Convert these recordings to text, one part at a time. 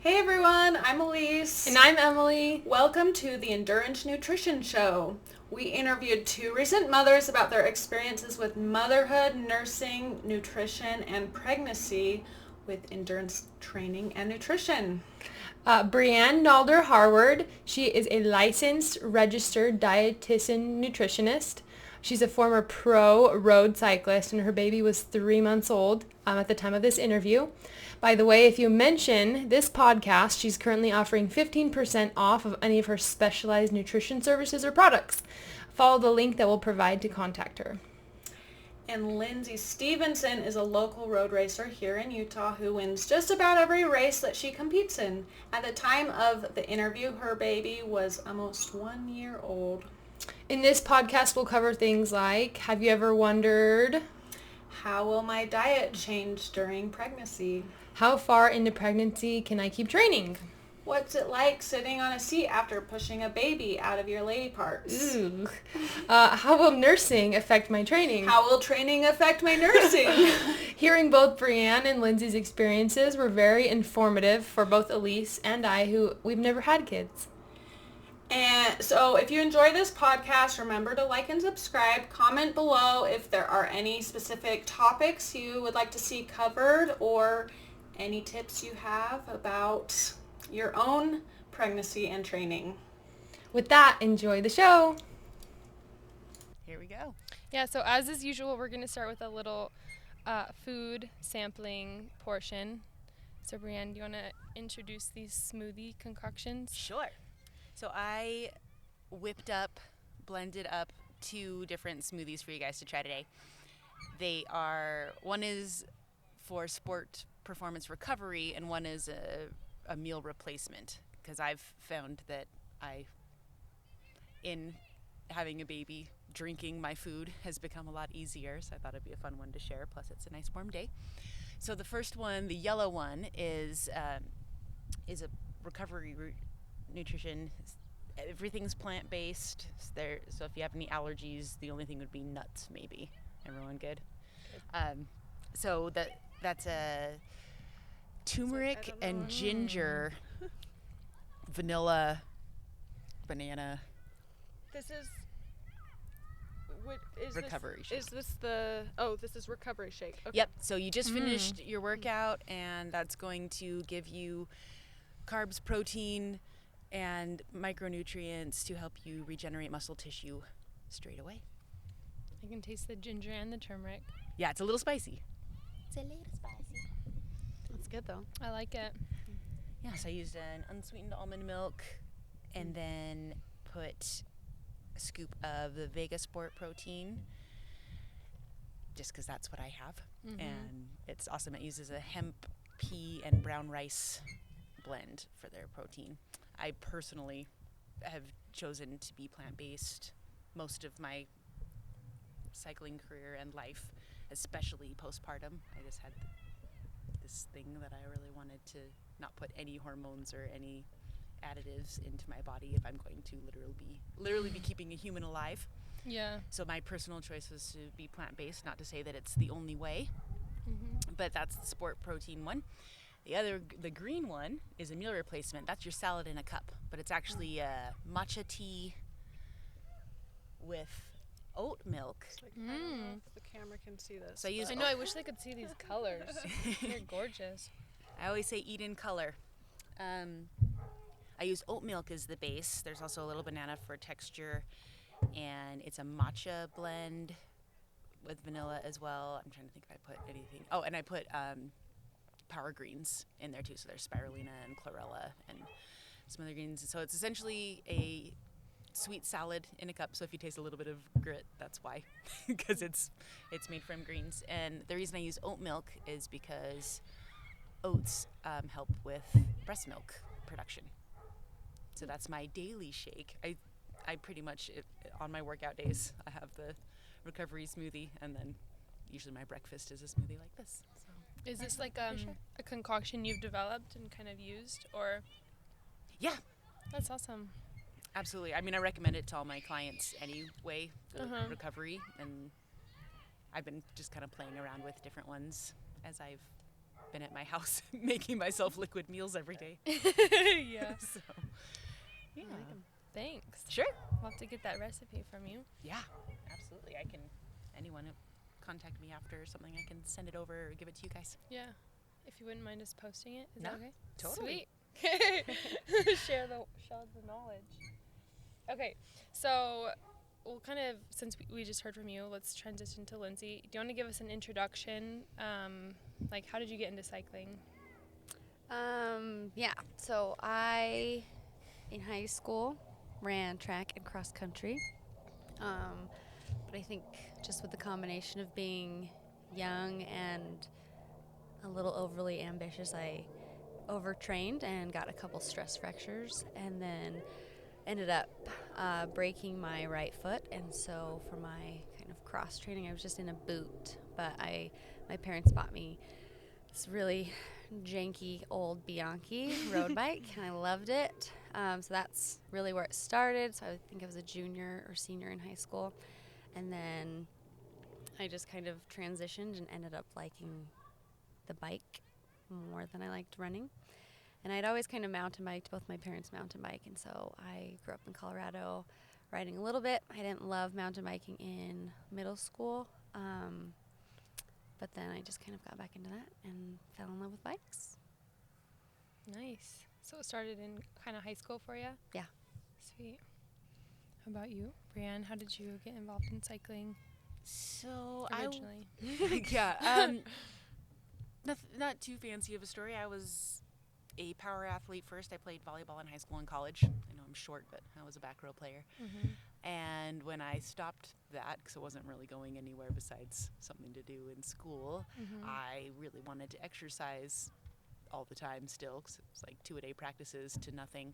Hey everyone, I'm Elise. And I'm Emily. Welcome to the Endurance Nutrition Show. We interviewed two recent mothers about their experiences with motherhood, nursing, nutrition, and pregnancy with endurance training and nutrition. Breanne Nalder Harward. She is a licensed registered dietitian nutritionist. She's a former pro road cyclist, and her baby was 3 months old at the time of this interview. By the way, if you mention this podcast, she's currently offering 15% off of any of her specialized nutrition services or products. Follow the link that we'll provide to contact her. And Lindsey Stevenson is a local road racer here in Utah who wins just about every race that she competes in. At the time of the interview, her baby was almost 1 year old. In this podcast, we'll cover things like, have you ever wondered? How will my diet change during pregnancy? How far into pregnancy can I keep training? What's it like sitting on a seat after pushing a baby out of your lady parts? Ooh. How will nursing affect my training? How will training affect my nursing? Hearing both Breanne and Lindsey's experiences were very informative for both Elise and I, who we've never had kids. And so if you enjoy this podcast, remember to like and subscribe. Comment below if there are any specific topics you would like to see covered or any tips you have about your own pregnancy and training. With that, enjoy the show. Here we go. Yeah, so as is usual, we're going to start with a little food sampling portion. So Breanne, do you want to introduce these smoothie concoctions? Sure. So I blended up 2 different smoothies for you guys to try today. One is for sport performance recovery and one is a meal replacement, because I've found that in having a baby, drinking my food has become a lot easier, so I thought it'd be a fun one to share, plus it's a nice warm day. So the first one, the yellow one, is a recovery nutrition. Everything's plant-based. So if you have any allergies, the only thing would be nuts, maybe. Everyone good? So that's a turmeric and ginger, vanilla, banana. This is what is recovery this, shake. Is this this is recovery shake. Okay. Yep. So you just finished your workout, and that's going to give you carbs, protein, and micronutrients to help you regenerate muscle tissue straight away. I can taste the ginger and the turmeric. Yeah, it's a little spicy. That's good though. I like it. Yeah, so I used an unsweetened almond milk and then put a scoop of the Vega Sport protein, just because that's what I have. Mm-hmm. And it's awesome. It uses a hemp, pea, and brown rice blend for their protein. I personally have chosen to be plant-based most of my cycling career and life, especially postpartum. I just had this thing that I really wanted to not put any hormones or any additives into my body if I'm going to literally be keeping a human alive. Yeah. So my personal choice was to be plant-based, not to say that it's the only way, but that's the sport protein one. The green one is a meal replacement. That's your salad in a cup, but it's actually matcha tea with oat milk. Like, I don't know if the camera can see this. So I know, I wish they could see these colors. They're gorgeous. I always say eat in color. I use oat milk as the base. There's also a little banana for texture, and it's a matcha blend with vanilla as well. I'm trying to think if I put anything. Oh, and I put power greens in there too. So there's spirulina and chlorella and some other greens. So it's essentially a sweet salad in a cup. So if you taste a little bit of grit, that's why, because it's made from greens. And the reason I use oat milk is because oats help with breast milk production. So that's my daily shake. I pretty much, on my workout days, I have the recovery smoothie, and then usually my breakfast is a smoothie like this. So. Is this like a concoction you've developed and kind of used, or? Yeah. That's awesome. Absolutely. I mean, I recommend it to all my clients anyway, for recovery, and I've been just kind of playing around with different ones as I've been at my house making myself liquid meals every day. Yeah. So, yeah. Thanks. Sure. We'll have to get that recipe from you. Yeah, absolutely. Anyone contact me after or something, I can send it over or give it to you guys. Yeah. If you wouldn't mind us posting it, is No, that okay? totally. Sweet. Share the knowledge. Okay, so we'll kind of, since we just heard from you, let's transition to Lindsey. Do you want to give us an introduction? Like, how did you get into cycling? Yeah, so I, in high school, ran track and cross country. But I think just with the combination of being young and a little overly ambitious, I overtrained and got a couple stress fractures, and then ended up breaking my right foot. And so for my kind of cross training, I was just in a boot, but my parents bought me this really janky old Bianchi road bike, and I loved it. So that's really where it started. So I think I was a junior or senior in high school, and then I just kind of transitioned and ended up liking the bike more than I liked running. And I'd always kind of mountain biked, both my parents mountain bike, and so I grew up in Colorado riding a little bit. I didn't love mountain biking in middle school, but then I just kind of got back into that and fell in love with bikes. Nice. So it started in kind of high school for you? Yeah. Sweet. How about you, Breanne? How did you get involved in cycling So originally? Not too fancy of a story. I was a power athlete first. I played volleyball in high school and college. I know I'm short, but I was a back row player. Mm-hmm. And when I stopped that, because it wasn't really going anywhere besides something to do in school, Mm-hmm. I really wanted to exercise all the time still, because it was like 2-a-day practices to nothing.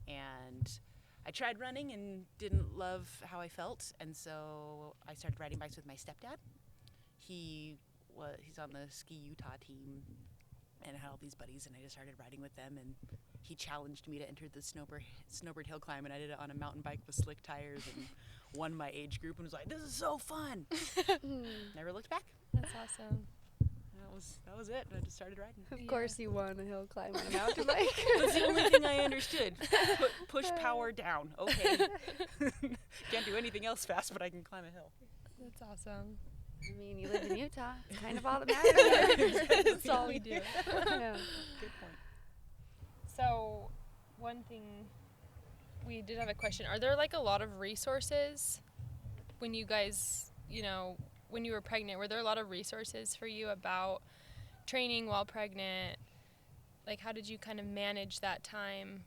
And I tried running and didn't love how I felt, and so I started riding bikes with my stepdad. He's on the Ski Utah team, and I had all these buddies, and I just started riding with them, and he challenged me to enter the Snowbird Hill Climb, and I did it on a mountain bike with slick tires and won my age group and was like, this is so fun. Never looked back. That's awesome. That was it. I just started riding. Of course you won a hill climb on a mountain bike. That's the only thing I understood. Push power down. Okay. Can't do anything else fast, but I can climb a hill. That's awesome. I mean, you live in Utah. It's kind of all that matters. That's all we do. Yeah. Good point. So, one thing, we did have a question. Are there like a lot of resources when you guys, when you were pregnant? Were there a lot of resources for you about training while pregnant? Like, how did you kind of manage that time?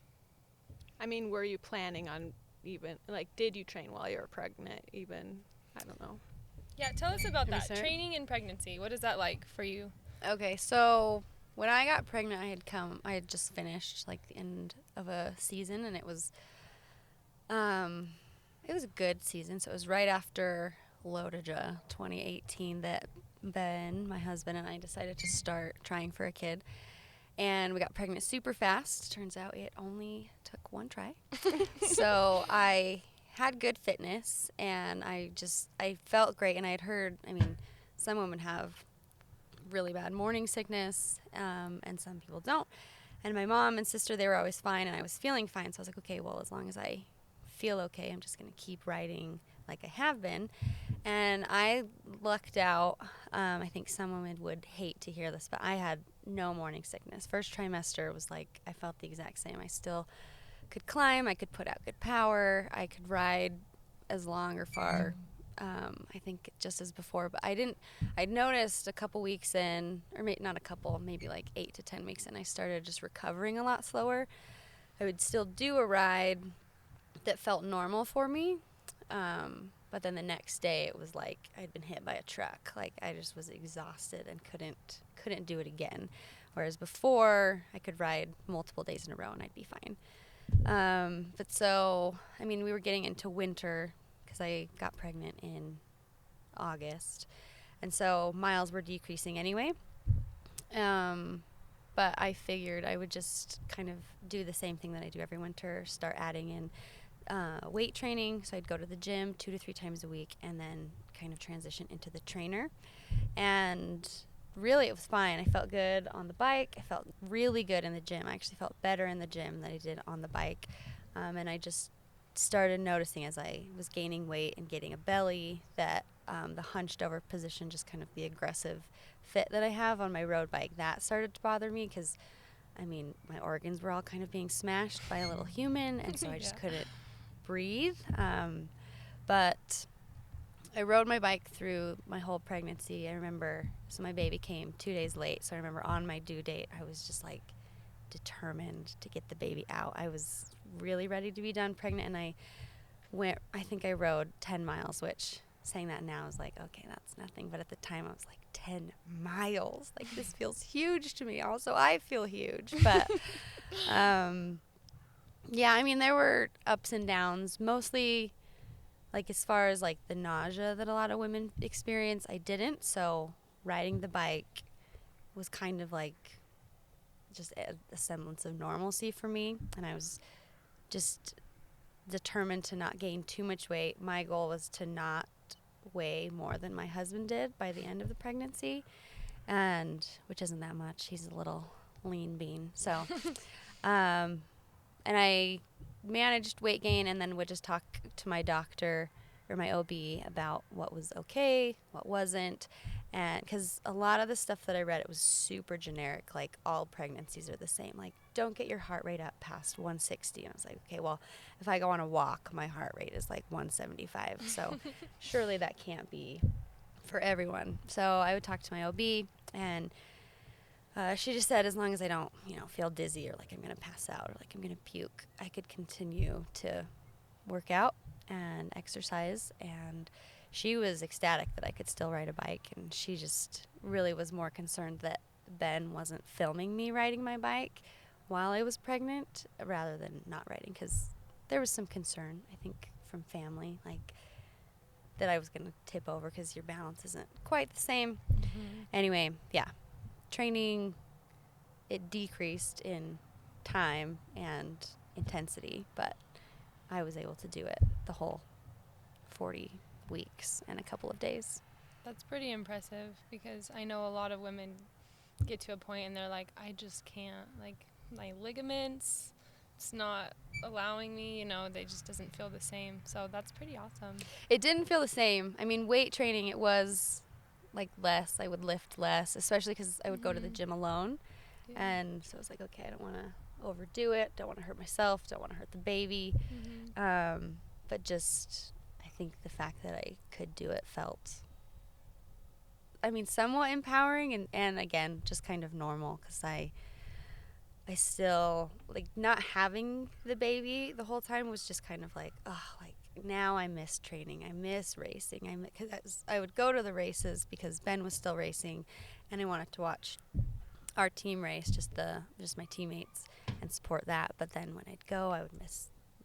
I mean, were you planning on did you train while you were pregnant even? I don't know. Yeah, tell us about Can we that. start? Training and pregnancy. What is that like for you? Okay, so when I got pregnant, I had just finished like the end of a season, and it was a good season. So it was right after Lotaja 2018 that Ben, my husband, and I decided to start trying for a kid. And we got pregnant super fast. Turns out it only took one try. So I had good fitness, and I felt great. And I had heard, some women have really bad morning sickness, and some people don't. And my mom and sister, they were always fine, and I was feeling fine. So I was like, okay, well, as long as I feel okay, I'm just going to keep riding like I have been. And I lucked out. I think some women would hate to hear this, but I had no morning sickness. First trimester was like, I felt the exact same. I still could climb. I could put out good power. I could ride as long or far, I think just as before. But I'd noticed a couple weeks in, or not a couple, maybe like 8 to 10 weeks in, I started just recovering a lot slower. I would still do a ride that felt normal for me. But then the next day it was like I'd been hit by a truck. Like I just was exhausted and couldn't do it again. Whereas before I could ride multiple days in a row and I'd be fine. But so, we were getting into winter because I got pregnant in August. And so miles were decreasing anyway. But I figured I would just kind of do the same thing that I do every winter, start adding in weight training. So I'd go to the gym 2 to 3 times a week and then kind of transition into the trainer. And really, it was fine. I felt good on the bike. I felt really good in the gym. I actually felt better in the gym than I did on the bike. And I just started noticing as I was gaining weight and getting a belly that the hunched over position, just kind of the aggressive fit that I have on my road bike, that started to bother me because, I mean, my organs were all kind of being smashed by a little human, and so I just couldn't breathe. But I rode my bike through my whole pregnancy. I remember, so my baby came 2 days late, so I remember on my due date, I was just like determined to get the baby out. I was really ready to be done pregnant, and I think I rode 10 miles, which saying that now is like, okay, that's nothing. But at the time I was like, 10 miles? Like, this feels huge to me. Also, I feel huge. But, yeah, I mean, there were ups and downs. Mostly, like, as far as, like, the nausea that a lot of women experience, I didn't. So riding the bike was kind of like just a semblance of normalcy for me. And I was just determined to not gain too much weight. My goal was to not weigh more than my husband did by the end of the pregnancy, and which isn't that much. He's a little lean bean. So and I managed weight gain, and then would just talk to my doctor or my OB about what was okay, what wasn't. And because a lot of the stuff that I read, it was super generic, like all pregnancies are the same. Like, don't get your heart rate up past 160. And I was like, okay, well, if I go on a walk, my heart rate is like 175. So surely that can't be for everyone. So I would talk to my OB, and she just said, as long as I don't, feel dizzy or like I'm going to pass out or like I'm going to puke, I could continue to work out and exercise. And she was ecstatic that I could still ride a bike, and she just really was more concerned that Ben wasn't filming me riding my bike while I was pregnant rather than not riding, because there was some concern, I think, from family, like that I was going to tip over because your balance isn't quite the same. Mm-hmm. Anyway, yeah, training, it decreased in time and intensity, but I was able to do it the whole 40 weeks and a couple of days. That's pretty impressive, because I know a lot of women get to a point and they're like, I just can't, like my ligaments, it's not allowing me, they just doesn't feel the same. So that's pretty awesome. It didn't feel the same. I mean, weight training, it was like less. I would lift less, especially because I would go to the gym alone. Yeah. And so I was like, okay, I don't want to overdo it. Don't want to hurt myself. Don't want to hurt the baby. Mm-hmm. But just, I think the fact that I could do it felt, somewhat empowering, and again, just kind of normal, because I still, like, not having the baby the whole time was just kind of like, oh, like, now I miss training. I miss racing. Because I would go to the races because Ben was still racing, and I wanted to watch our team race, just my teammates, and support that. But then when I'd go, I would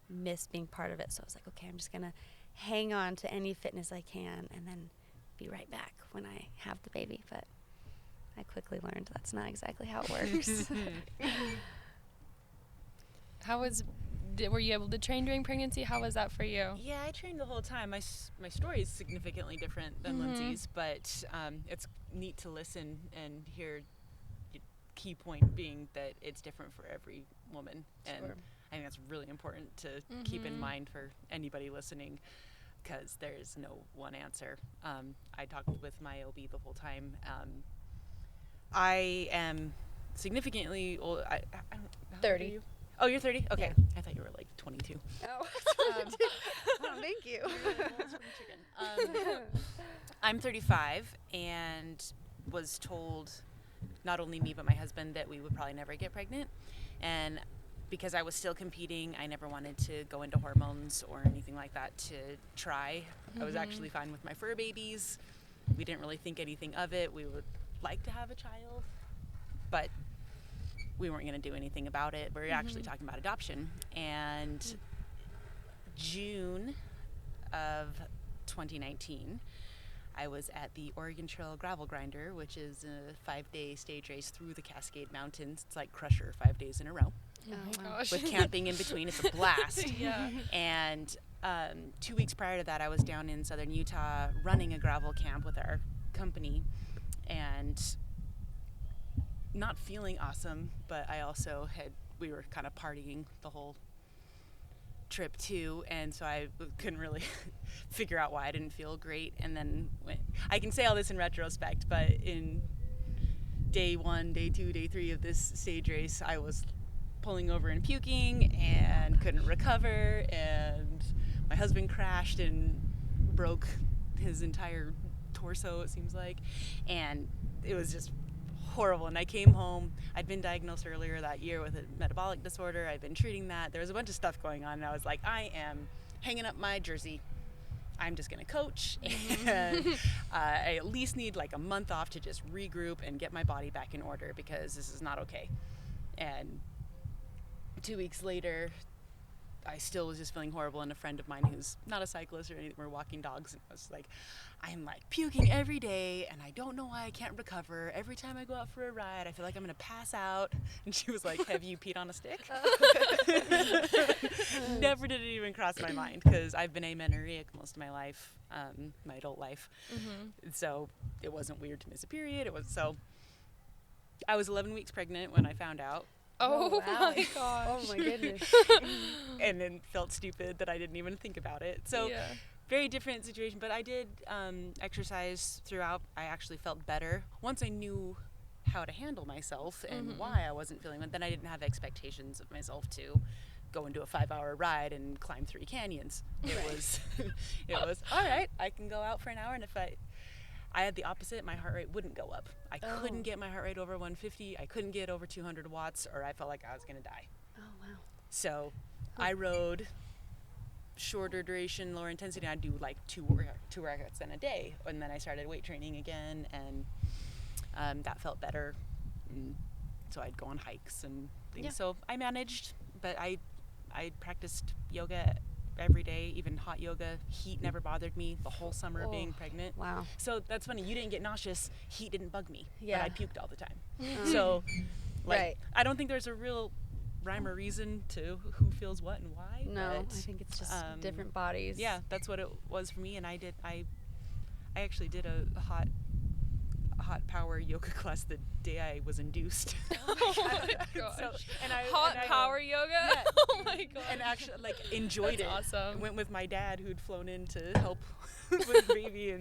miss being part of it. So I was like, okay, I'm just going to hang on to any fitness I can and then be right back when I have the baby. But I quickly learned that's not exactly how it works. Were you able to train during pregnancy? How was that for you? Yeah, I trained the whole time. My story is significantly different than Lindsey's, but it's neat to listen and hear. Key point being that it's different for every woman, and sure. I think that's really important to keep in mind for anybody listening, because there's no one answer. I talked with my OB the whole time. I am significantly old. I don't know. 30. You? Oh, you're 30? Okay. Yeah. I thought you were like 22. Oh, thank you. I'm 35 and was told, not only me but my husband, that we would probably never get pregnant. And because I was still competing, I never wanted to go into hormones or anything like that to try. I was actually fine with my fur babies. We didn't really think anything of it. We would like to have a child, but we weren't going to do anything about it. We were actually talking about adoption. And June of 2019, I was at the Oregon Trail Gravel Grinder, which is a 5-day stage race through the Cascade Mountains. It's like Crusher 5 days in a row. Oh my gosh. With camping in between. It's a blast. Yeah. And 2 weeks prior to that, I was down in southern Utah running a gravel camp with our company. And not feeling awesome, but I also we were kind of partying the whole trip too, and so I couldn't really figure out why I didn't feel great. And then I can say all this in retrospect, but in day 1, day 2, day 3 of this stage race, I was pulling over and puking and couldn't recover, and my husband crashed and broke his entire torso, it seems like, and it was just horrible. And I came home. I'd been diagnosed earlier that year with a metabolic disorder. I'd been treating that. There was a bunch of stuff going on, and I was like, I am hanging up my jersey. I'm just going to coach, and I at least need like a month off to just regroup and get my body back in order, because this is not okay. And 2 weeks later, I still was just feeling horrible, and a friend of mine who's not a cyclist or anything, we're walking dogs, and I was like, I'm like puking every day, and I don't know why I can't recover. Every time I go out for a ride, I feel like I'm going to pass out. And she was like, have you peed on a stick? Never did it even cross my mind, because I've been amenorrheic most of my life, my adult life. So it wasn't weird to miss a period. I was 11 weeks pregnant when I found out. Oh, wow. my gosh. Oh my goodness. And then felt stupid that I didn't even think about it. So yeah. very different situation, but I did exercise throughout. I actually felt better once I knew how to handle myself and why I wasn't feeling it. Then I didn't have expectations of myself to go into a 5-hour ride and climb 3 canyons. It was all right, I can go out for an hour, and if I had the opposite. My heart rate wouldn't go up. I couldn't get my heart rate over 150. I couldn't get over 200 watts, or I felt like I was going to die. Oh, wow. So I rode shorter duration, lower intensity. I'd do like two workouts in a day. And then I started weight training again, and that felt better. And so I'd go on hikes and things. Yeah. So I managed, but I practiced yoga every day, even hot yoga. Heat never bothered me the whole summer of being pregnant. Wow. So that's funny. You didn't get nauseous. Heat didn't bug me. Yeah. But I puked all the time. So, like, Right. I don't think there's a real rhyme or reason to who feels what and why. No, I but, think it's just different bodies. Yeah, that's what it was for me. And I actually did a hot power yoga class the day I was induced. Oh my gosh. Hot power yoga? Yeah. Oh my gosh. And actually, like, enjoyed it. That's awesome. Went with my dad, who'd flown in to help with the baby,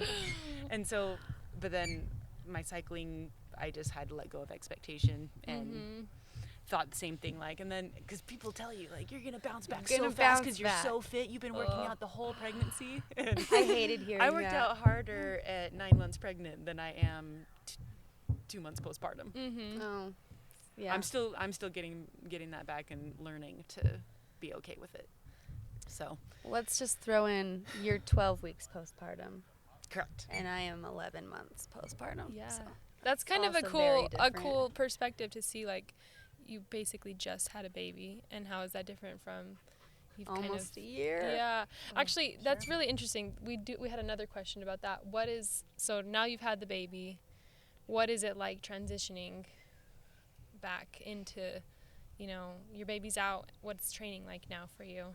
and so, but then my cycling, I just had to let go of expectation and thought the same thing, like, and then because people tell you like you're gonna bounce back so fast because you're so fit, you've been working out the whole pregnancy. And I hated hearing that. I worked out harder at 9 months pregnant than I am 2 months postpartum. Oh, yeah. I'm still getting that back and learning to be okay with it. So Let's just throw in you're 12 weeks postpartum, correct. and I am 11 months postpartum. Yeah. So That's kind of a also very cool different. perspective to see, like, you basically just had a baby, and how is that different from you've almost a year. Yeah. Actually, that's really interesting. We had another question about that. So now you've had the baby, what is it like transitioning back into, your baby's out? What's training like now for you?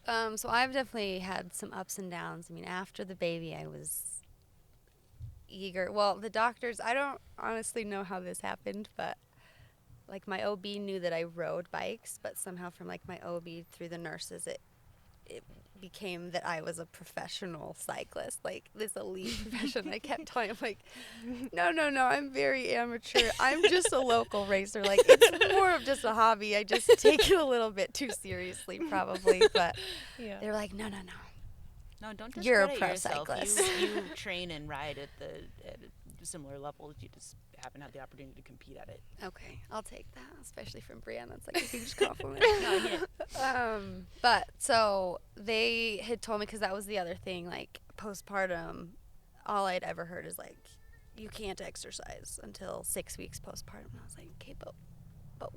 So I've definitely had some ups and downs. I mean, after the baby, I was eager. Well, the doctors, I don't honestly know how this happened, but like my OB knew that I rode bikes, but somehow from like my OB through the nurses, it became that I was a professional cyclist, like this elite profession. I kept telling him like, no, I'm very amateur. I'm just a local racer. Like, it's more of just a hobby. I just take it a little bit too seriously probably, but they're like, no. No, don't You're a discredit pro yourself. cyclist. You train and ride at a similar level. You just happen to have the opportunity to compete at it. Okay, I'll take that, especially from Breanne. That's like a huge compliment. But so they had told me, because that was the other thing, like postpartum, all I'd ever heard is like, you can't exercise until 6 weeks postpartum. And I was like, okay, but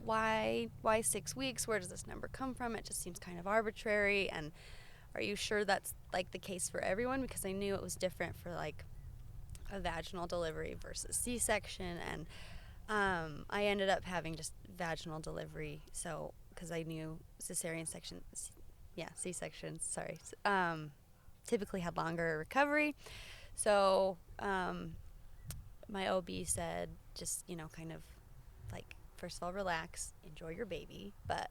why 6 weeks? Where does this number come from? It just seems kind of arbitrary. And are you sure that's like the case for everyone? Because I knew it was different for like a vaginal delivery versus C-section, and I ended up having just vaginal delivery. So because I knew C-sections, typically had longer recovery. So my OB said, just kind of first of all, relax, enjoy your baby, but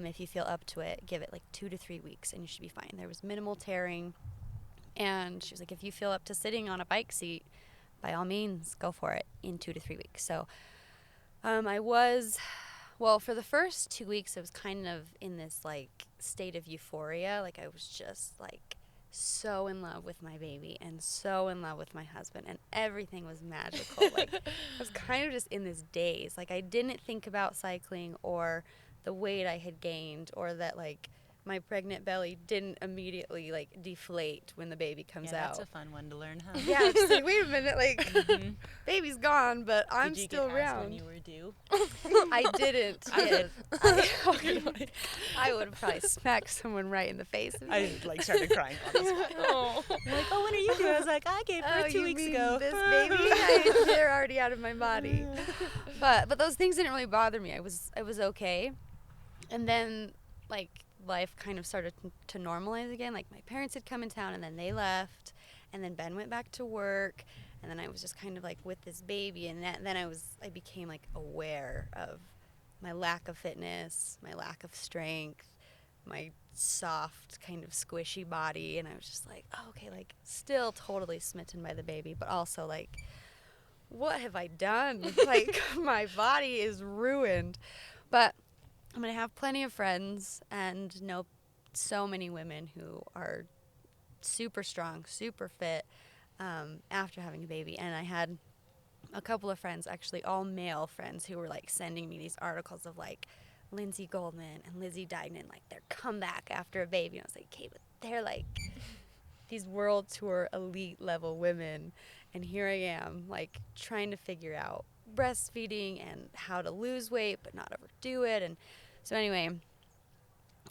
if you feel up to it, give it like 2 to 3 weeks and you should be fine. There was minimal tearing, and she was like, if you feel up to sitting on a bike seat, by all means, go for it in 2 to 3 weeks. So for the first 2 weeks, I was kind of in this like state of euphoria. Like I was just like so in love with my baby and so in love with my husband, and everything was magical. Like I was kind of just in this daze. Like I didn't think about cycling or the weight I had gained, or that like my pregnant belly didn't immediately like deflate when the baby comes out. That's a fun one to learn, huh? Yeah, just like, wait a minute, like baby's gone, but I'm Did you still get asked around. when you were due? I didn't. I did. I would have probably smacked someone right in the face. I like started crying on the spot. Like, oh, when are you due? I was like, I gave birth 2 weeks ago. This baby, they're already out of my body. But those things didn't really bother me. I was okay. And then like life kind of started to normalize again. Like my parents had come in town and then they left, and then Ben went back to work, and then I was just kind of like with this baby, and then I became like aware of my lack of fitness, my lack of strength, my soft kind of squishy body, and I was just like, oh, okay, like still totally smitten by the baby, but also like, what have I done? Like my body is ruined. But I'm going to have plenty of friends and know so many women who are super strong, super fit after having a baby. And I had a couple of friends, actually all male friends, who were like sending me these articles of like Lindsey Goldman and Lizzie Deignan, like their comeback after a baby. And I was like, okay, but they're like these world tour elite level women. And here I am like trying to figure out breastfeeding and how to lose weight but not overdo it. And so anyway,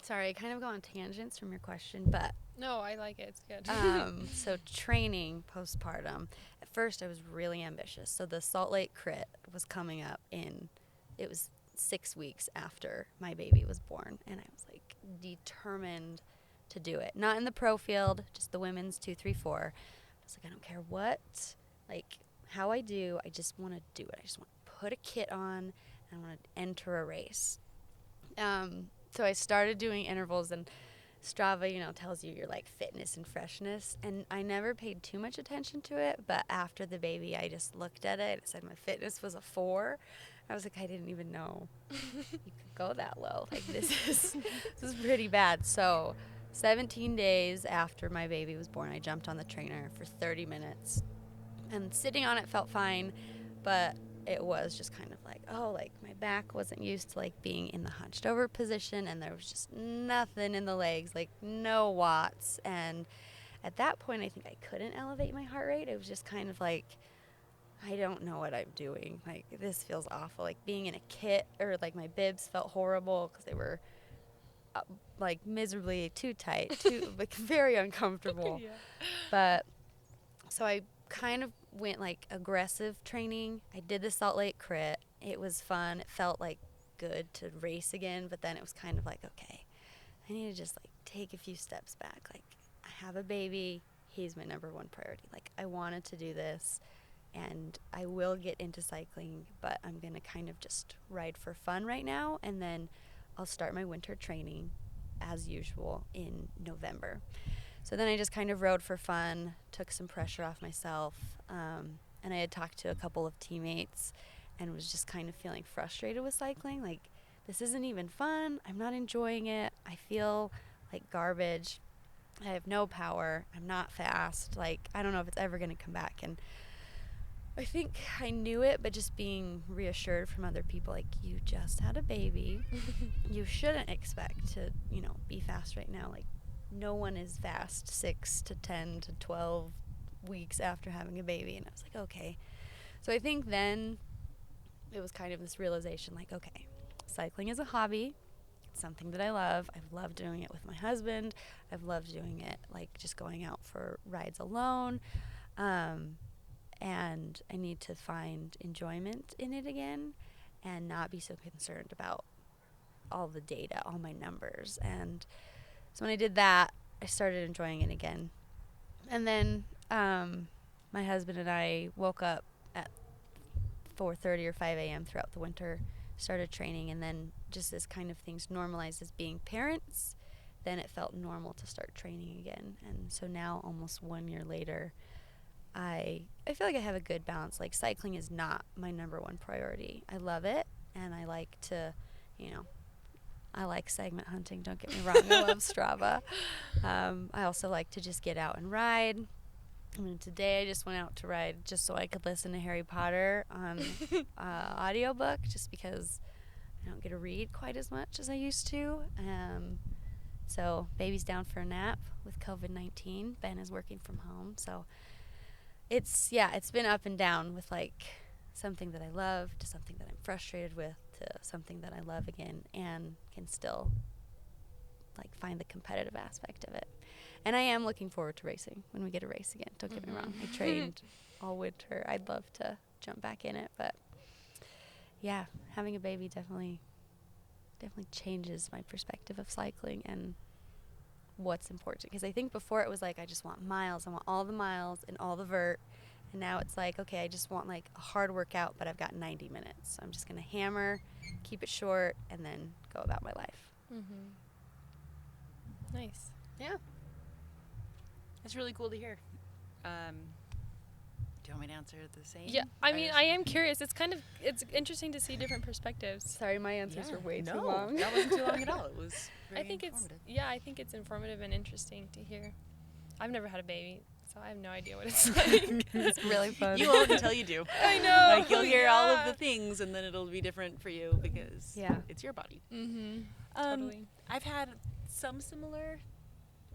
sorry, I kind of go on tangents from your question, but No, I like it. It's good. so training postpartum. At first, I was really ambitious. So the Salt Lake Crit was coming up it was 6 weeks after my baby was born, and I was like determined to do it. Not in the pro field, just the women's 2, 3, 4. I was like, I don't care how I do. I just want to do it. I just want to put a kit on, and I want to enter a race. So I started doing intervals, and Strava, tells you your like fitness and freshness. And I never paid too much attention to it, but after the baby, I just looked at it. It said my fitness was a 4. I was like, I didn't even know you could go that low. Like this is pretty bad. So 17 days after my baby was born, I jumped on the trainer for 30 minutes, and sitting on it felt fine, but it was just kind of like, my back wasn't used to like being in the hunched over position, and there was just nothing in the legs, like no watts. And at that point, I think I couldn't elevate my heart rate. It was just kind of like, I don't know what I'm doing. Like this feels awful. Like being in a kit, or like my bibs felt horrible because they were like miserably too tight, like very uncomfortable. Yeah. But so I kind of went like aggressive training. I did the Salt Lake Crit. It was fun. It felt like good to race again, but then it was kind of like, okay, I need to just like take a few steps back. Like I have a baby. He's my number one priority. Like I wanted to do this, and I will get into cycling, but I'm going to kind of just ride for fun right now, and then I'll start my winter training as usual in November. So then I just kind of rode for fun, took some pressure off myself, and I had talked to a couple of teammates and was just kind of feeling frustrated with cycling. Like, this isn't even fun. I'm not enjoying it. I feel like garbage. I have no power. I'm not fast. Like, I don't know if it's ever going to come back. And I think I knew it, but just being reassured from other people, like, you just had a baby. You shouldn't expect to, be fast right now. Like, no one is fast 6 to 10 to 12 weeks after having a baby. And I was like, okay. So I think then it was kind of this realization, like, okay, cycling is a hobby. It's something that I love. I've loved doing it with my husband. I've loved doing it, like, just going out for rides alone. And I need to find enjoyment in it again and not be so concerned about all the data, all my numbers. And so when I did that, I started enjoying it again. And then my husband and I woke up at 4:30 or 5 a.m. throughout the winter started training, and then just as kind of things normalized as being parents, then it felt normal to start training again. And so now, almost 1 year later, I feel like I have a good balance. Like, cycling is not my number one priority. I love it, and I like to, I like segment hunting, don't get me wrong. I love Strava. I also like to just get out and ride. I mean, today I just went out to ride just so I could listen to Harry Potter on audiobook, just because I don't get to read quite as much as I used to. So baby's down for a nap with COVID-19. Ben is working from home. So it's been up and down with like something that I love to something that I'm frustrated with to something that I love again, and can still like find the competitive aspect of it. And I am looking forward to racing when we get a race again. Don't get me wrong. I trained all winter. I'd love to jump back in it, but yeah, having a baby definitely changes my perspective of cycling and what's important. Because I think before it was like, I just want miles. I want all the miles and all the vert. And now it's like, okay, I just want like a hard workout, but I've got 90 minutes. So I'm just going to hammer, keep it short, and then go about my life. Nice. Yeah. That's really cool to hear. Do you want me to answer the same? Yeah, I mean, I am curious. It's interesting to see different perspectives. Sorry, my answers were way too long. No, that wasn't too long at all. It was very informative. I think it's informative and interesting to hear. I've never had a baby, so I have no idea what it's like. It's really fun. You won't until you do. I know. Like, you'll hear all of the things, and then it'll be different for you because it's your body. Totally. I've had some similar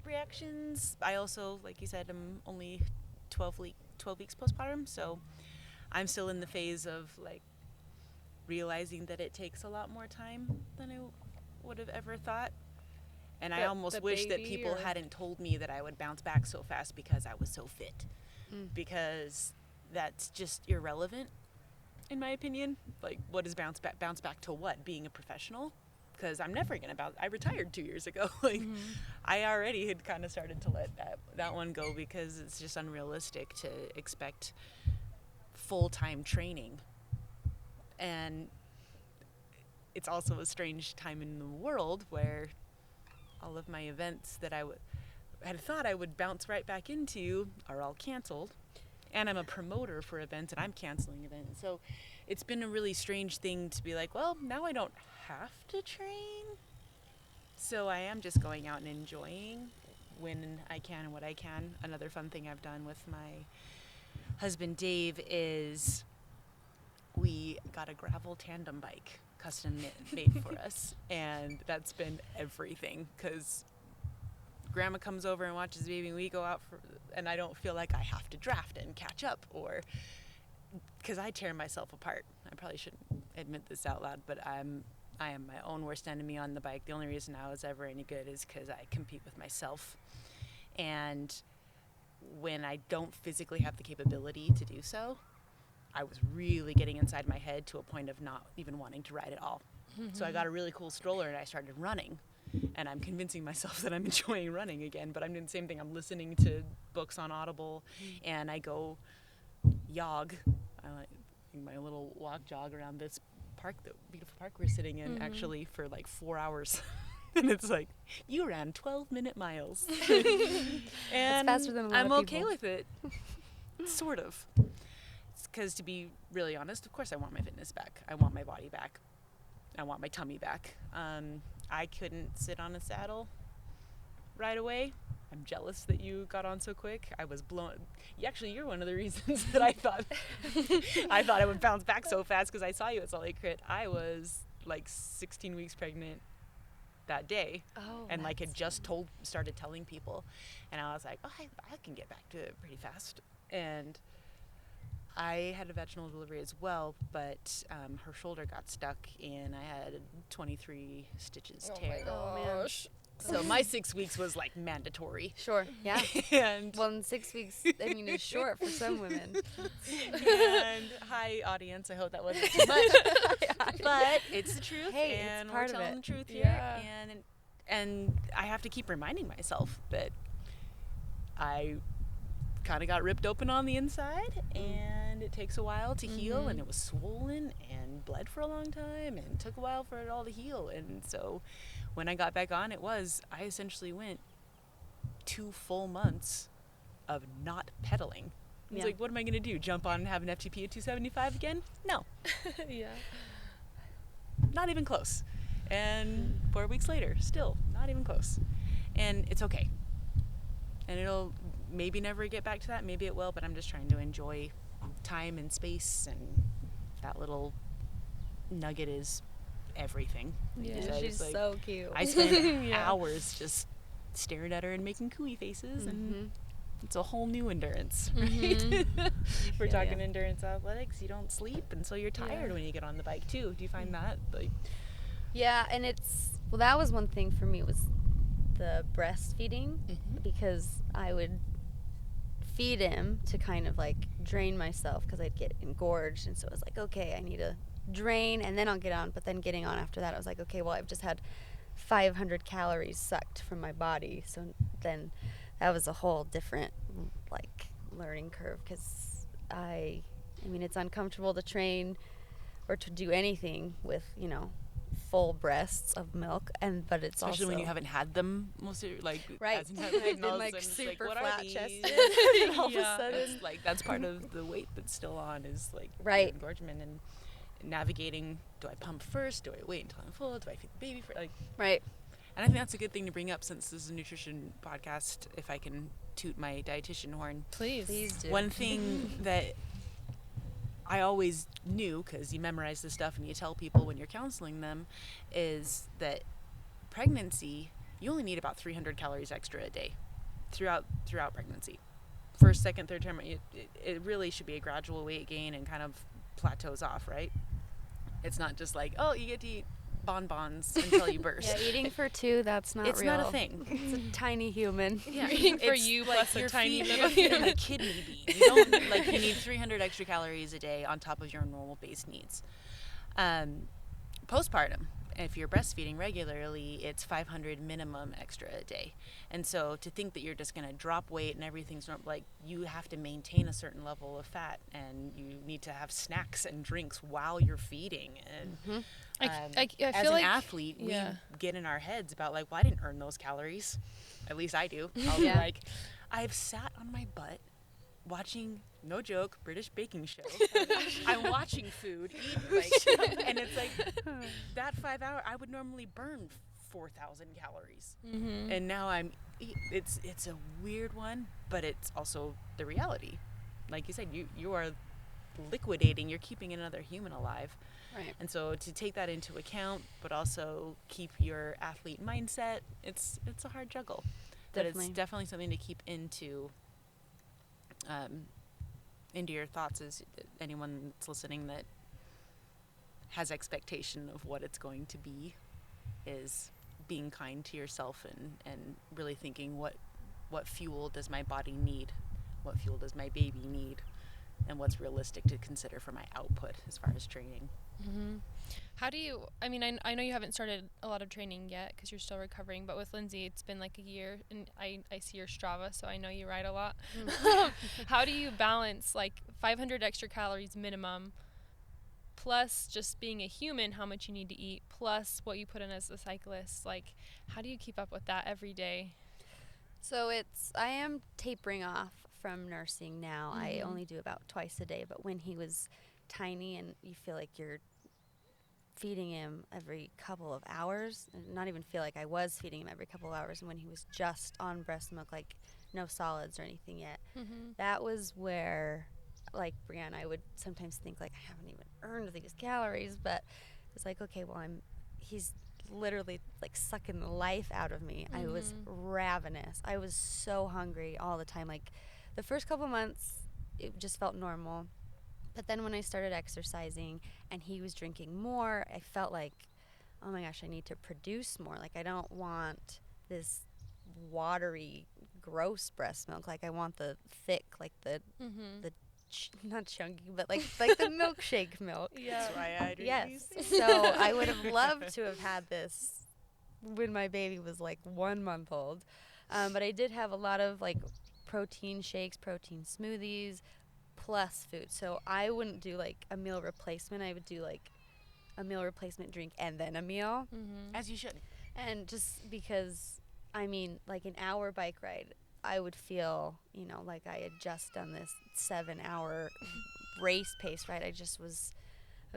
reactions. I also, like you said, I'm only 12 weeks postpartum, so I'm still in the phase of like realizing that it takes a lot more time than I would have ever thought. And I almost wish that people hadn't told me that I would bounce back so fast because I was so fit. Because that's just irrelevant, in my opinion. Like, what is bounce back to what? Being a professional? Because I'm never going to bounce. I retired 2 years ago. Like, I already had kind of started to let that one go because it's just unrealistic to expect full-time training. And it's also a strange time in the world where all of my events that I had thought I would bounce right back into are all canceled. And I'm a promoter for events, and I'm canceling events. So it's been a really strange thing to be like, well, now I don't have to train. So I am just going out and enjoying when I can and what I can. Another fun thing I've done with my husband, Dave, is we got a gravel tandem bike custom made for us, and that's been everything because grandma comes over and watches the baby, and we go out and I don't feel like I have to draft and catch up, or because I tear myself apart. I probably shouldn't admit this out loud, but I am my own worst enemy on the bike. The only reason I was ever any good is because I compete with myself, and when I don't physically have the capability to do so, I was really getting inside my head to a point of not even wanting to ride at all. So I got a really cool stroller and I started running, and I'm convincing myself that I'm enjoying running again, but I'm doing the same thing. I'm listening to books on Audible, and I go jog. I like my little walk jog around this park, the beautiful park we're sitting in, actually, for like 4 hours. And it's like, you ran 12-minute miles. And That's faster than a lot I'm of okay people. with it. Sort of. Because to be really honest, of course I want my fitness back. I want my body back. I want my tummy back. I couldn't sit on a saddle right away. I'm jealous that you got on so quick. I was blown. You're one of the reasons that I thought I would bounce back so fast, because I saw you at Salt Lake Crit. I was like 16 weeks pregnant that day, and like had just started telling people, and I was like, I can get back to it pretty fast. And I had a vaginal delivery as well, but her shoulder got stuck, and I had 23 stitches tear. Oh my gosh. So my 6 weeks was like mandatory. Sure, yeah. And Well, in 6 weeks, I mean, it's short for some women. and hi audience, I hope that wasn't too much, but it's the truth. Hey, and it's part we're of telling it. the truth here. Yeah. And I have to keep reminding myself that I kind of got ripped open on the inside, and it takes a while to heal, and it was swollen and bled for a long time and took a while for it all to heal. And so when I got back on, I essentially went 2 full months of not pedaling. It's like, what am I going to do? Jump on and have an FTP at 275 again? No. Yeah. Not even close. And 4 weeks later, still not even close. And it's okay. And it'll maybe never get back to that. Maybe it will, but I'm just trying to enjoy time and space, and that little nugget is everything. Yeah, she's like, so cute. I spend hours just staring at her and making cooey faces, and it's a whole new endurance, right? We're talking endurance athletics. You don't sleep, and so you're tired when you get on the bike too. Do you find that? Like, yeah, and that was one thing for me, was the breastfeeding, because I would feed him to kind of like drain myself because I'd get engorged, and so it was like, okay, I need to drain and then I'll get on. But then getting on after that, I was like, okay, well, I've just had 500 calories sucked from my body, so then that was a whole different like learning curve, because I mean, it's uncomfortable to train or to do anything with, you know, full breasts of milk, but it's especially also when you haven't had them most of, like, right. As I've been like super what flat are these? chested. All of a sudden, that's part of the weight that's still on, is like engorgement and navigating. Do I pump first? Do I wait until I'm full? Do I feed the baby first? Like, right. And I think that's a good thing to bring up, since this is a nutrition podcast. If I can toot my dietitian horn, Please do. One thing that I always knew, because you memorize this stuff and you tell people when you're counseling them, is that pregnancy, you only need about 300 calories extra a day throughout pregnancy. First, second, third term, it really should be a gradual weight gain and kind of plateaus off, right? It's not just like, oh, you get to eat bonbons until you burst. Yeah, eating for 2, that's not it's real. not a thing. It's a tiny human. Yeah, Eating for it's you like plus a tiny little you're feeding a kidney bean. You don't, like, you need 300 extra calories a day on top of your normal base needs. Postpartum, if you're breastfeeding regularly, it's 500 minimum extra a day. And so to think that you're just going to drop weight and everything's normal, like, you have to maintain a certain level of fat, and you need to have snacks and drinks while you're feeding. And I as feel an like athlete, we get in our heads about, like, well, I didn't earn those calories. At least I do. I'll be like, I've sat on my butt watching, no joke, British baking show. I'm watching food, and it's like, that 5 hour, I would normally burn 4,000 calories. And now it's a weird one, but it's also the reality. Like you said, you are liquidating, you're keeping another human alive. Right. And so to take that into account, but also keep your athlete mindset, it's a hard juggle. Definitely. But it's definitely something to keep into your thoughts, as anyone that's listening that has expectation of what it's going to be, is being kind to yourself and really thinking, what fuel does my body need? What fuel does my baby need? And what's realistic to consider for my output as far as training. How do you, I mean, I know you haven't started a lot of training yet because you're still recovering, but with Lindsey, it's been like a year, and I see your Strava, so I know you ride a lot. How do you balance like 500 extra calories minimum, plus just being a human, how much you need to eat, plus what you put in as a cyclist? Like, how do you keep up with that every day? So I am tapering off from nursing now. I only do about twice a day, but when he was tiny and you feel like you're feeding him every couple of hours, and not even feel like I was feeding him every couple of hours, and when he was just on breast milk, like no solids or anything yet, that was where, like Breanne, I would sometimes think like, I haven't even earned these calories, but it's like, okay, well, he's literally like sucking the life out of me. I was ravenous. I was so hungry all the time. Like the first couple months, it just felt normal. But then when I started exercising and he was drinking more, I felt like, oh my gosh, I need to produce more. Like, I don't want this watery, gross breast milk. Like, I want the thick, like the not chunky, but like the milkshake milk. Yeah. That's why I Yes. So I would have loved to have had this when my baby was like 1 month old. But I did have a lot of like protein shakes, protein smoothies, plus food. So I wouldn't do like a meal replacement. I would do like a meal replacement drink and then a meal. As you should. And just because, I mean, like an hour bike ride, I would feel, you know, like I had just done this 7-hour race pace ride. I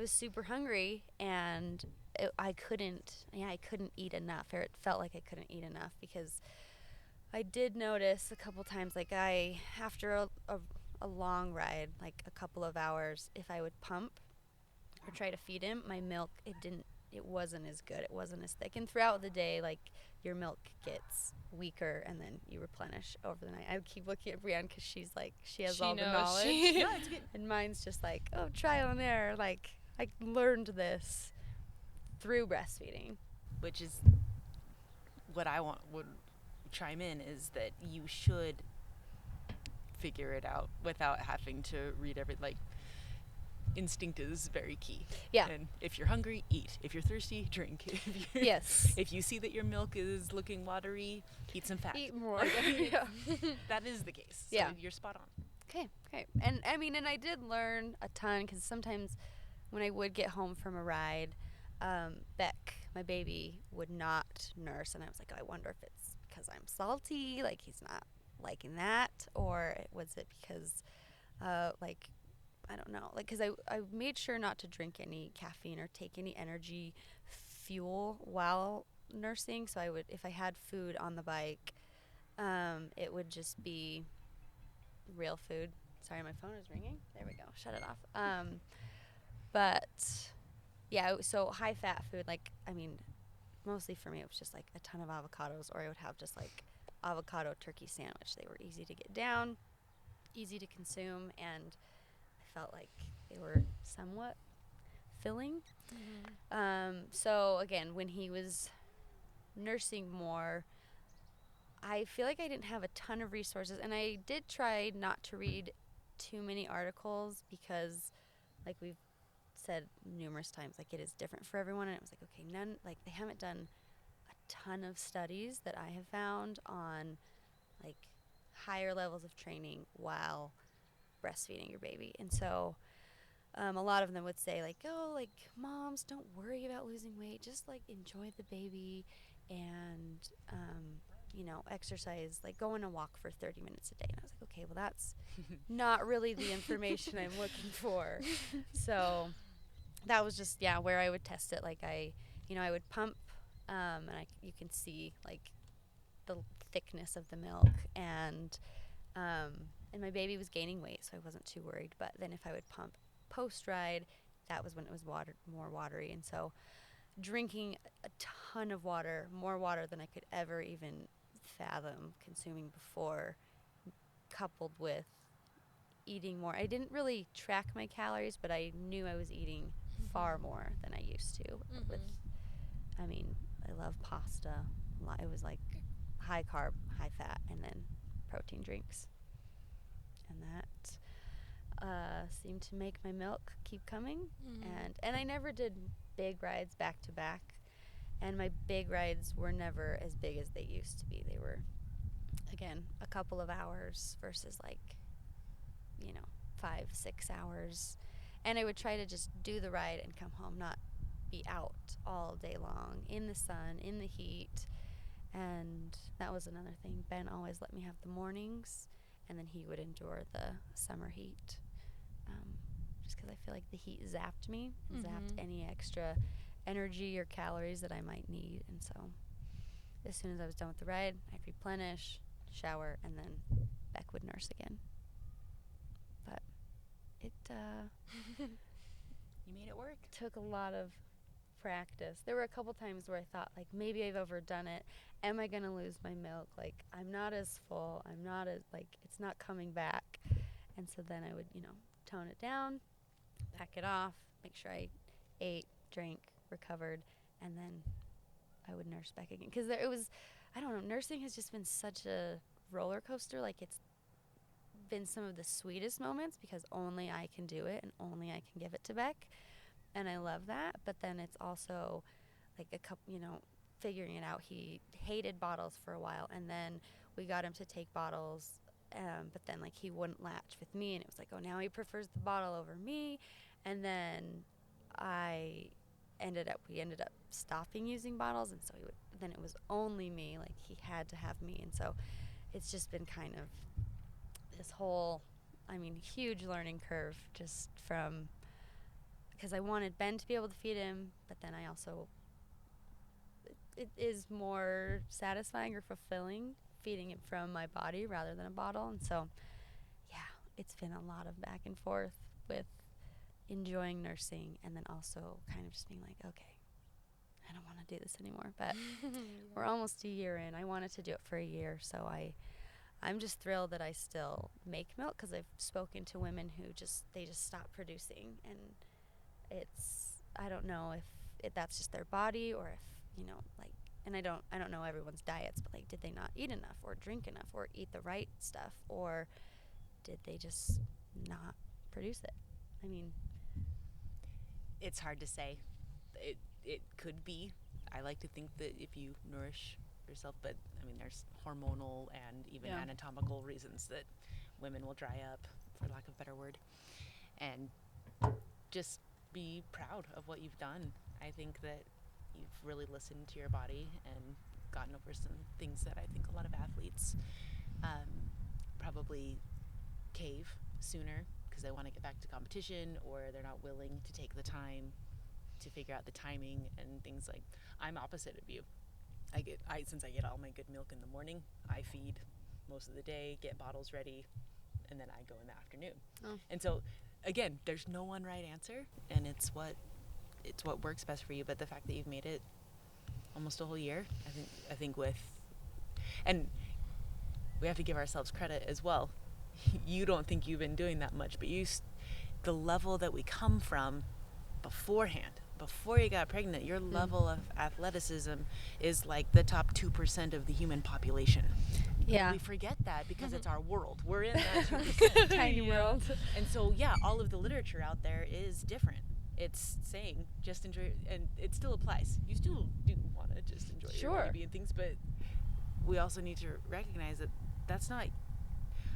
was super hungry, and I couldn't eat enough, or it felt like I couldn't eat enough, because I did notice a couple times, like after a long ride, like a couple of hours, if I would pump or try to feed him, my milk, it wasn't as good. It wasn't as thick. And throughout the day, like, your milk gets weaker, and then you replenish over the night. I keep looking at Breanne because she's like, she has all the knowledge. No, it's good. And mine's just like, oh, trial and error. Like, I learned this through breastfeeding. Which is what I would chime in, is that you should figure it out without having to read like, instinct is very key. Yeah. And if you're hungry, eat. If you're thirsty, drink. Yes. If you see that your milk is looking watery, eat some fat. Eat more. Yeah. That is the case. So Yeah. you're spot on. Okay. And I mean, and I did learn a ton, because sometimes when I would get home from a ride, Beck, my baby, would not nurse, and I was like, oh, I wonder if it's because I'm salty, like he's not liking that, or was it because, like, I don't know, like, because I made sure not to drink any caffeine or take any energy fuel while nursing. So I would, if I had food on the bike, it would just be real food. Sorry, my phone is ringing. There we go. Shut it off. But yeah, so high fat food, like, I mean, mostly for me, it was just like a ton of avocados, or I would have just like avocado turkey sandwich. They were easy to get down, easy to consume, and I felt like they were somewhat filling. So again, when he was nursing more, I feel like I didn't have a ton of resources, and I did try not to read too many articles, because, like we've said numerous times, like, it is different for everyone, and it was like, okay, they haven't done a ton of studies that I have found on, like, higher levels of training while breastfeeding your baby. And so a lot of them would say, like, oh, like, moms, don't worry about losing weight, just, like, enjoy the baby, and you know, exercise, like, go on a walk for 30 minutes a day. And I was like, okay, well, that's not really the information I'm looking for. So that was just, yeah, where I would test it. Like, I would pump, and you can see, like, the thickness of the milk, and my baby was gaining weight, so I wasn't too worried. But then if I would pump post-ride, that was when it was more watery. And so drinking a ton of water, more water than I could ever even fathom consuming before, coupled with eating more. I didn't really track my calories, but I knew I was eating far more than I used to. I mean, I love pasta. It was like high carb, high fat, and then protein drinks. And that seemed to make my milk keep coming. And I never did big rides back to back. And my big rides were never as big as they used to be. They were, again, a couple of hours versus, like, 5-6 hours. And I would try to just do the ride and come home, not be out all day long in the sun, in the heat. And that was another thing. Ben always let me have the mornings, and then he would endure the summer heat. Just because I feel like the heat zapped me, zapped any extra energy or calories that I might need. And so as soon as I was done with the ride, I'd replenish, shower, and then Beck would nurse again. But it You made it work. took a lot of practice. There were a couple times where I thought, like, maybe I've overdone it. Am I going to lose my milk? Like, I'm not as full. I'm not as, like, it's not coming back. And so then I would, tone it down, back it off, make sure I ate, drank, recovered, and then I would nurse back again. Because it was, I don't know, nursing has just been such a roller coaster. Like, it's been some of the sweetest moments because only I can do it and only I can give it to Beck. And I love that. But then it's also like a couple, figuring it out. He hated bottles for a while, and then we got him to take bottles But then like he wouldn't latch with me, and it was like, oh, now he prefers the bottle over me. And then we ended up stopping using bottles, and so then it was only me. Like he had to have me, and so it's just been kind of this whole, huge learning curve, just from, because I wanted Ben to be able to feed him, but then I also, it is more satisfying or fulfilling feeding it from my body rather than a bottle. And so, yeah, it's been a lot of back and forth with enjoying nursing and then also kind of just being like, okay, I don't want to do this anymore. But we're almost a year in. I wanted to do it for a year, so I'm just thrilled that I still make milk, because I've spoken to women who they just stop producing, and I don't know if that's just their body, or if, and I don't know everyone's diets, but like, did they not eat enough or drink enough or eat the right stuff, or did they just not produce it? It's hard to say. It could be. I like to think that if you nourish yourself, but there's hormonal and even anatomical reasons that women will dry up, for lack of a better word. And just be proud of what you've done. I think that you've really listened to your body and gotten over some things that I think a lot of athletes probably cave sooner because they want to get back to competition, or they're not willing to take the time to figure out the timing and things. Like, I'm opposite of you. Since I get all my good milk in the morning, I feed most of the day, get bottles ready, and then I go in the afternoon. Oh. And so, again, there's no one right answer, and it's what works best for you. But the fact that you've made it almost a whole year, I think and we have to give ourselves credit as well. You don't think you've been doing that much, but the level that we come from beforehand, before you got pregnant, your level of athleticism is like the top 2% of the human population. Yeah. And we forget that because it's our world. We're in that 2% tiny world. And so, yeah, all of the literature out there is different. It's saying just enjoy, and it still applies. You still do want to just enjoy your baby and things, but we also need to recognize that that's not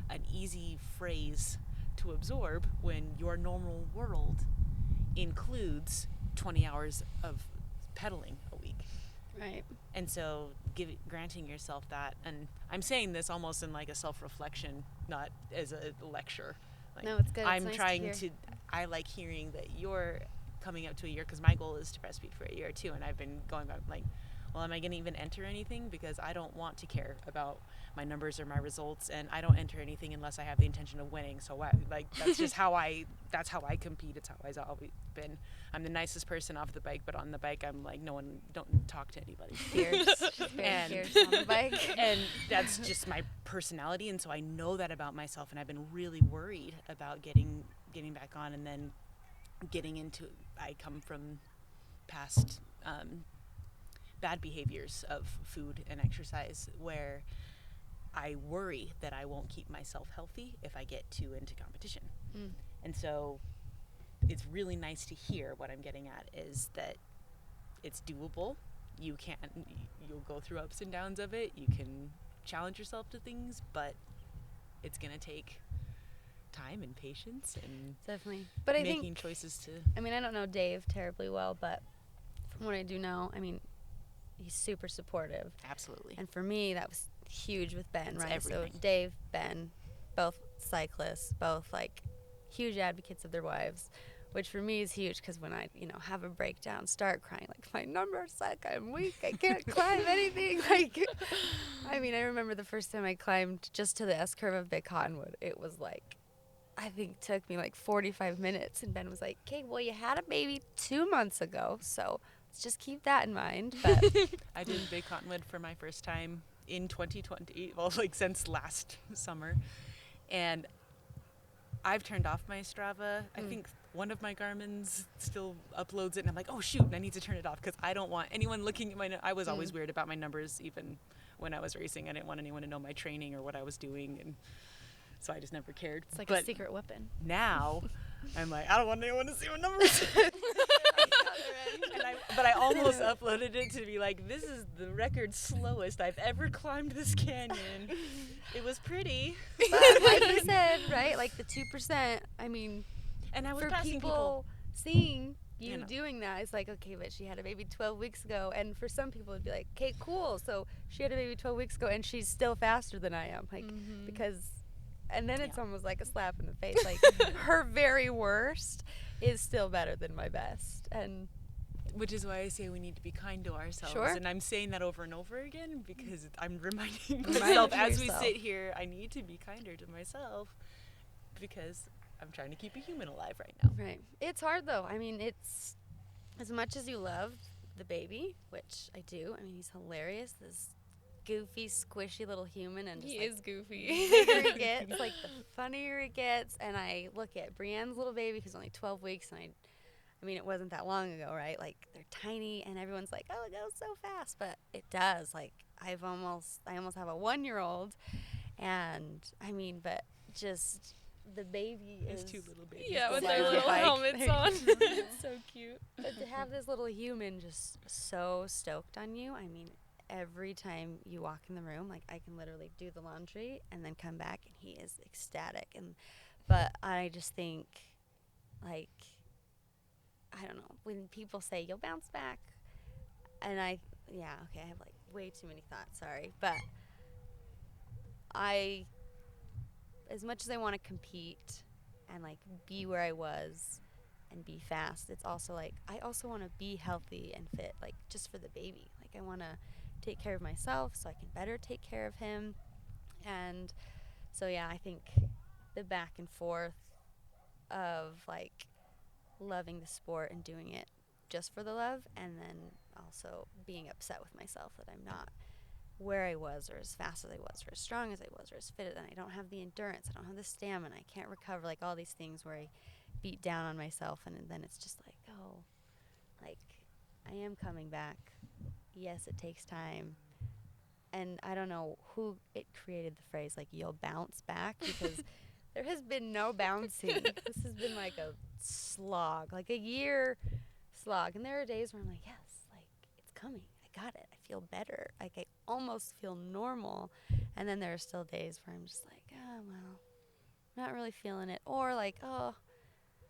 an easy phrase to absorb when your normal world includes 20 hours of pedaling a week. Right. And so granting yourself that, and I'm saying this almost in like a self-reflection, not as a lecture. Like, no, it's good. I'm nice trying I like hearing that you're coming up to a year, because my goal is to breastfeed for a year too, and I've been going back like, well, am I going to even enter anything? Because I don't want to care about my numbers or my results, and I don't enter anything unless I have the intention of winning. So that's just how I compete. It's how I've always been. I'm the nicest person off the bike, but on the bike, I'm like, don't talk to anybody. Fierce. Fierce on the bike. And that's just my personality, and so I know that about myself, and I've been really worried about getting back on, and then getting into, I come from past bad behaviors of food and exercise where I worry that I won't keep myself healthy if I get too into competition. And so it's really nice to hear. What I'm getting at is that it's doable. You'll go through ups and downs of it. You can challenge yourself to things, but it's going to take time and patience and definitely. But making choices to. I don't know Dave terribly well, but from what I do know, he's super supportive. Absolutely. And for me, that was huge with Ben, it's right? Everything. So Dave, Ben, both cyclists, both like huge advocates of their wives, which for me is huge, because when I, have a breakdown, start crying, like, my numbers suck, I'm weak, I can't climb anything. I remember the first time I climbed just to the S-curve of Big Cottonwood, it was like, I think took me like 45 minutes, and Ben was like, okay, well, you had a baby 2 months ago, so let's just keep that in mind. But I did Big Cottonwood for my first time in 2020, since last summer, and I've turned off my Strava. I think one of my Garmin's still uploads it, and I'm like, oh shoot, I need to turn it off, because I don't want anyone looking at I was always weird about my numbers, even when I was racing. I didn't want anyone to know my training or what I was doing, and so I just never cared. It's like a secret weapon. Now, I'm like, I don't want anyone to see my numbers. But I almost uploaded it to be like, this is the record slowest I've ever climbed this canyon. It was pretty. But like you said, right? Like the 2%. I mean, And I was for passing people seeing you You know. doing that, it's like, okay, but she had a baby 12 weeks ago. And for some people, it'd be like, okay, cool. So she had a baby 12 weeks ago, and she's still faster than I am. Like, because, and then it's almost like a slap in the face. Like, her very worst is still better than my best. And Which is why I say we need to be kind to ourselves. Sure. And I'm saying that over and over again because I'm reminding Remind myself as yourself. we sit here, I need to be kinder to myself because I'm trying to keep a human alive right now. right. It's hard, though. I mean, it's, as much as you love the baby, which I do, I mean, he's hilarious. This goofy, squishy little human. And just He like, is goofy. the bigger he gets, like the funnier he gets. And I look at Breanne's little baby, who's only 12 weeks, and I mean, it wasn't that long ago, right? Like, they're tiny, and everyone's like, oh, it goes so fast. But it does. Like, I almost have a 1-year-old. And, I mean, but just the baby There's is... 2 little babies. Yeah, with Yeah. their little Like- helmets on. It's so cute. But to have this little human just so stoked on you, I mean, every time you walk in the room, like, I can literally do the laundry and then come back, and he is ecstatic. But I just think, like... I don't know, when people say you'll bounce back, and I have like way too many thoughts, sorry, but as much as I want to compete and like be where I was and be fast, it's also like I also want to be healthy and fit, like just for the baby. Like I want to take care of myself so I can better take care of him. And so yeah, I think the back and forth of like loving the sport and doing it just for the love, and then also being upset with myself that I'm not where I was, or as fast as I was, or as strong as I was, or as fit, and I don't have the endurance, I don't have the stamina, I can't recover, like all these things where I beat down on myself. And then it's just like, oh, like I am coming back. Yes, it takes time. And I don't know who it created the phrase like you'll bounce back, because there has been no bouncing. This has been like a slog, like a year slog. And there are days where I'm like, yes, like it's coming. I got it. I feel better. Like I almost feel normal. And then there are still days where I'm just like, oh, well, not really feeling it. Or like, oh,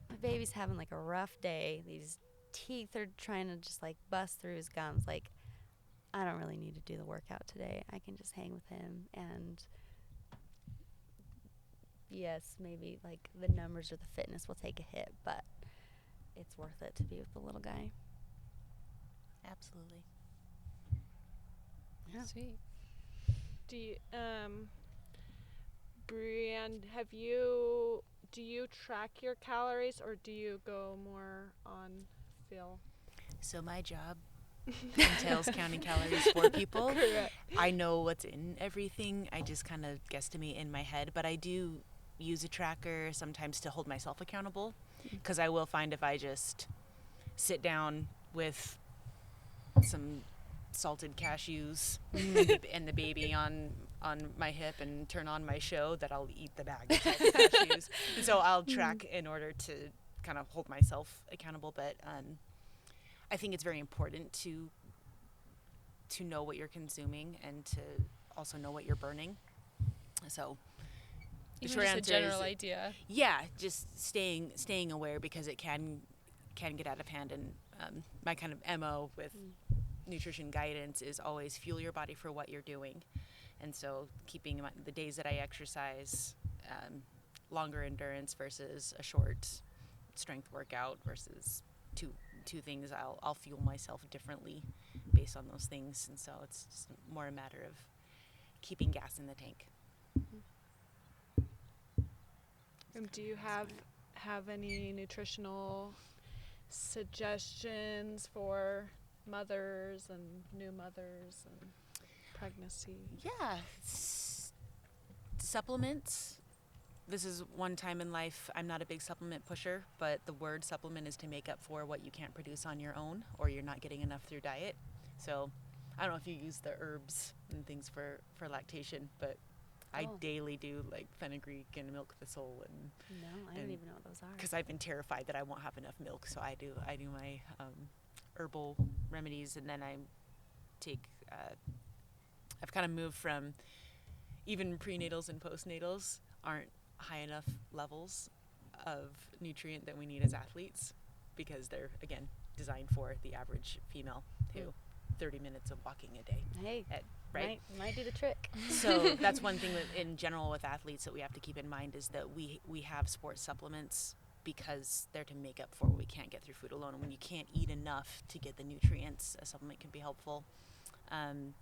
my baby's having like a rough day. These teeth are trying to just like bust through his gums. Like, I don't really need to do the workout today. I can just hang with him. And yes, maybe like the numbers or the fitness will take a hit, but it's worth it to be with the little guy. Absolutely. Yeah. Sweet. Do you, Breanne, do you track your calories, or do you go more on feel? So my job entails counting calories for people. Correct. I know what's in everything. I just kind of guesstimate in my head, but I do use a tracker sometimes to hold myself accountable, because I will find if I just sit down with some salted cashews and the baby on my hip and turn on my show, that I'll eat the bag of salted cashews. And so I'll track in order to kind of hold myself accountable. But I think it's very important to know what you're consuming and to also know what you're burning. So the Even short just a answer general is, idea. yeah, just staying aware, because it can get out of hand. And my kind of MO with nutrition guidance is always fuel your body for what you're doing. And so keeping in mind the days that I exercise, longer endurance versus a short strength workout versus two things, I'll fuel myself differently based on those things. And so it's just more a matter of keeping gas in the tank. Do you have any nutritional suggestions for mothers and new mothers and pregnancy? Yeah, supplements. This is one time in life I'm not a big supplement pusher, but the word supplement is to make up for what you can't produce on your own, or you're not getting enough through diet. So I don't know if you use the herbs and things for lactation, but I daily do like fenugreek and milk thistle, and No, I don't even know what those are. because I've been terrified that I won't have enough milk, so I do my herbal remedies, and then I take, I've kind of moved from, even prenatals and postnatals aren't high enough levels of nutrient that we need as athletes, because they're, again, designed for the average female who 30 minutes of walking a day. Hey, Right? might do the trick. So that's one thing in general with athletes that we have to keep in mind, is that we have sports supplements because they're to make up for what we can't get through food alone. And when you can't eat enough to get the nutrients, a supplement can be helpful. And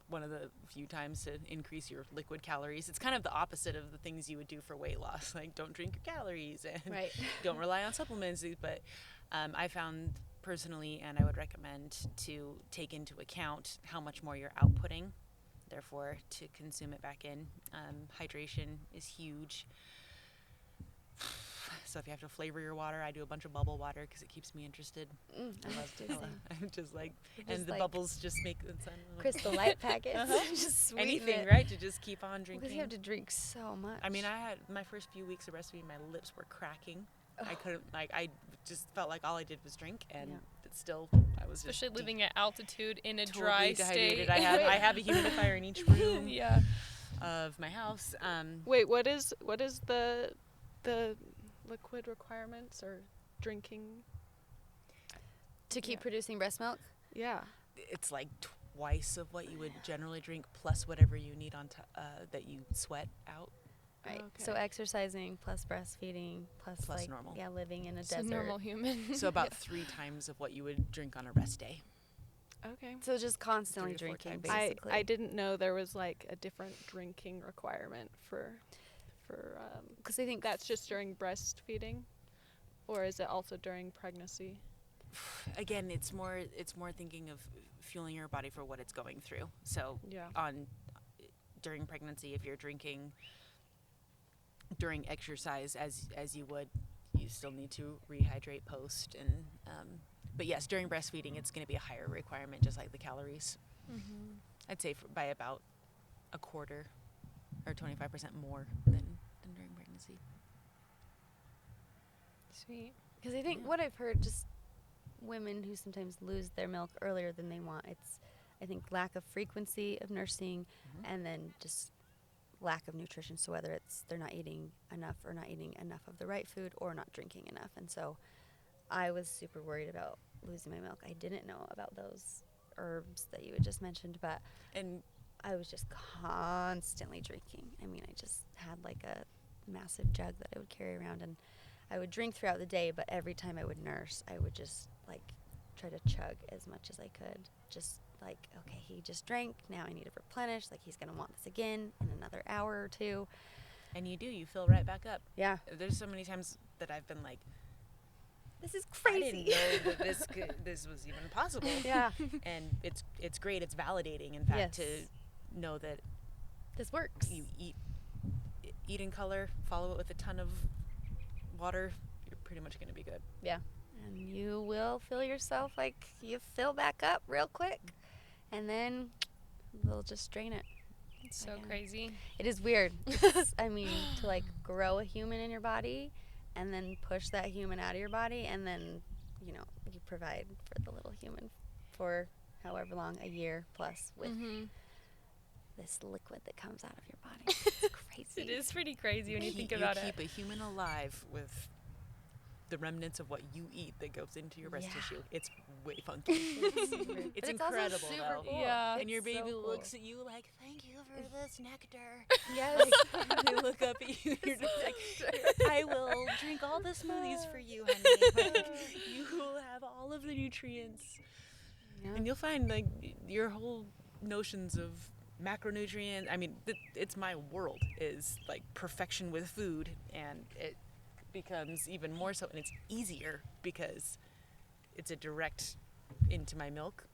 one of the few times to increase your liquid calories, it's kind of the opposite of the things you would do for weight loss. Like, don't drink your calories and don't rely on supplements. But I found personally, and I would recommend to take into account how much more you're outputting, therefore to consume it back in. Hydration is huge. So if you have to flavor your water, I do a bunch of bubble water because it keeps me interested. I love to sing. I'm just like, Just and the like bubbles just make the sound. Crystal Light packets. Just sweeten Anything, it. right? To just keep on drinking. Because you have to drink so much. I mean, I had my first few weeks of breastfeeding, my lips were cracking. I couldn't, like, I just felt like all I did was drink, and it's still, I was just Especially living at altitude in a totally dry dehydrated. state. I have a humidifier in each room Yeah. of my house. Wait, what is the liquid requirements or drinking? to keep producing breast milk. Yeah. It's like twice of what you would generally drink, plus whatever you need that you sweat out. Right. Okay. So exercising plus breastfeeding plus like normal. Yeah, living in a So desert. normal human. So about 3 times of what you would drink on a rest day. Okay. So just constantly 3 to 4 drinking, times. basically. I didn't know there was like a different drinking requirement for because I think that's just during breastfeeding, or is it also during pregnancy? Again, it's more thinking of fueling your body for what it's going through. So Yeah. during pregnancy, if you're drinking during exercise as you would, you still need to rehydrate post. And but yes, during breastfeeding, it's going to be a higher requirement, just like the calories. Mm-hmm. I'd say by about a quarter or 25% more than during pregnancy. Sweet. Because I think what I've heard, just women who sometimes lose their milk earlier than they want, it's, I think, lack of frequency of nursing and then just lack of nutrition. So whether it's they're not eating enough or not eating enough of the right food or not drinking enough. And so I was super worried about losing my milk. I didn't know about those herbs that you had just mentioned, but And I was just constantly drinking. I mean, I just had like a massive jug that I would carry around, and I would drink throughout the day, but every time I would nurse, I would just like try to chug as much as I could. Just like, okay, he just drank, now I need to replenish, like he's going to want this again in another hour or two. and you fill right back up. Yeah. There's so many times that I've been like, This is I crazy. didn't know that this was even possible. Yeah. And it's great. It's validating, in fact, to Yes. know that This works. you eat in color, follow it with a ton of water, you're pretty much going to be good. Yeah. And you will feel yourself like you fill back up real quick, and then they'll just drain it. It's so Again. crazy. It is weird. It's, I mean, to like grow a human in your body and then push that human out of your body, and then, you know, you provide for the little human for however long, a year plus, with this liquid that comes out of your body. It's crazy. It is pretty crazy when you think You about keep it. a human alive with the remnants of what you eat that goes into your breast Yeah. tiju. It's way funky. It's it's also incredible, super though. cool. Yeah. And your It's baby so cool. looks at you like, "Thank you for this nectar." Yes. Like, they look up at you. You're just like, "I will drink all the smoothies for you, honey. Like, you will have all of the nutrients." Yeah. And you'll find, like, your whole notions of macronutrients. I mean, it's my world, is like perfection with food, and it becomes even more so, and it's easier because it's a direct into my milk.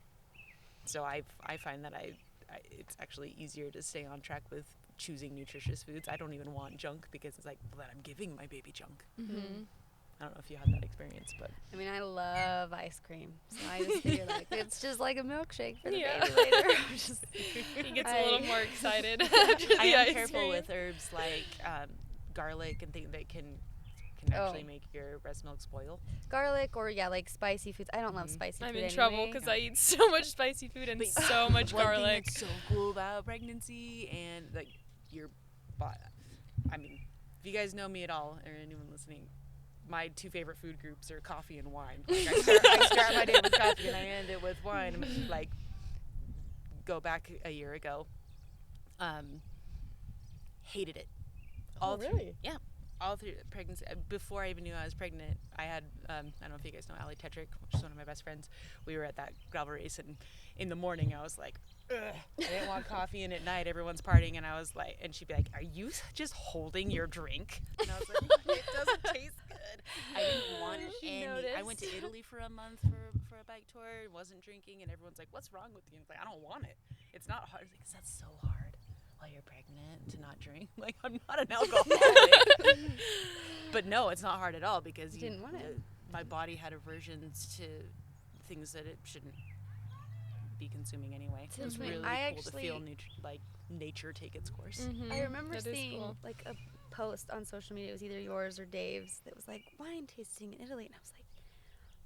So I find that it's actually easier to stay on track with choosing nutritious foods. I don't even want junk, because it's like, well, then I'm giving my baby junk. Mm-hmm. I don't know if you had that experience, but I mean, I love ice cream, so I just figure like it's just like a milkshake for the Yeah. baby later. Just, He gets a little more excited. I am careful with herbs like garlic and things that can can actually make your breast milk spoil. Garlic or like spicy foods. I don't love spicy food. I'm in anyway. trouble because I eat so much spicy food and so much One thing garlic. that's so cool about pregnancy and like your body. I mean, if you guys know me at all, or anyone listening, my 2 favorite food groups are coffee and wine. Like I start my day with coffee and I end it with wine. Like, go back a year ago, hated it. Really? Yeah. All through pregnancy. Before I even knew I was pregnant, I had, I don't know if you guys know Allie Tetrick, which is one of my best friends. We were at that gravel race, and in the morning I was like, ugh. I didn't want coffee, and at night everyone's partying, and I was like, and she'd be like, are you just holding your drink? And I was like, it doesn't taste good. I didn't want any. I went to Italy for a month for a bike tour, wasn't drinking, and everyone's like, what's wrong with you? And I was like, I don't want it. It's not hard. Because that's so hard while you're pregnant to not drink. Like, I'm not an alcoholic. But no, it's not hard at all because Didn't want it. My body had aversions to things that it shouldn't be consuming anyway. It was really cool to feel like nature take its course. Mm-hmm. I remember That is seeing cool. like a post on social media. It was either yours or Dave's that was like wine tasting in Italy, and I was like,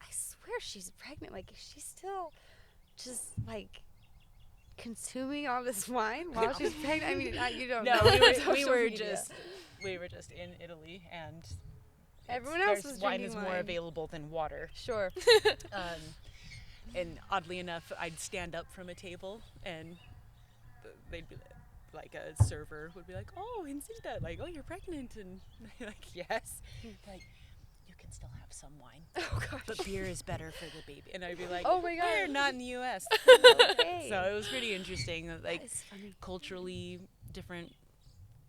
I swear she's pregnant. Like, is she still just like consuming all this wine while she's pregnant? I mean, you don't know. we were just in Italy, and Everyone else was wine drinking is more wine. available than water. Sure. And oddly enough, I'd stand up from a table, and they'd be like, a server would be like, "Oh, Incita, like, oh, you're pregnant," and I'm like, "Yes." Like, you can still have some wine, but beer is better for the baby. And I'd be like, Oh my God. we're not in the U.S. Okay. So it was pretty interesting, like That is funny. culturally different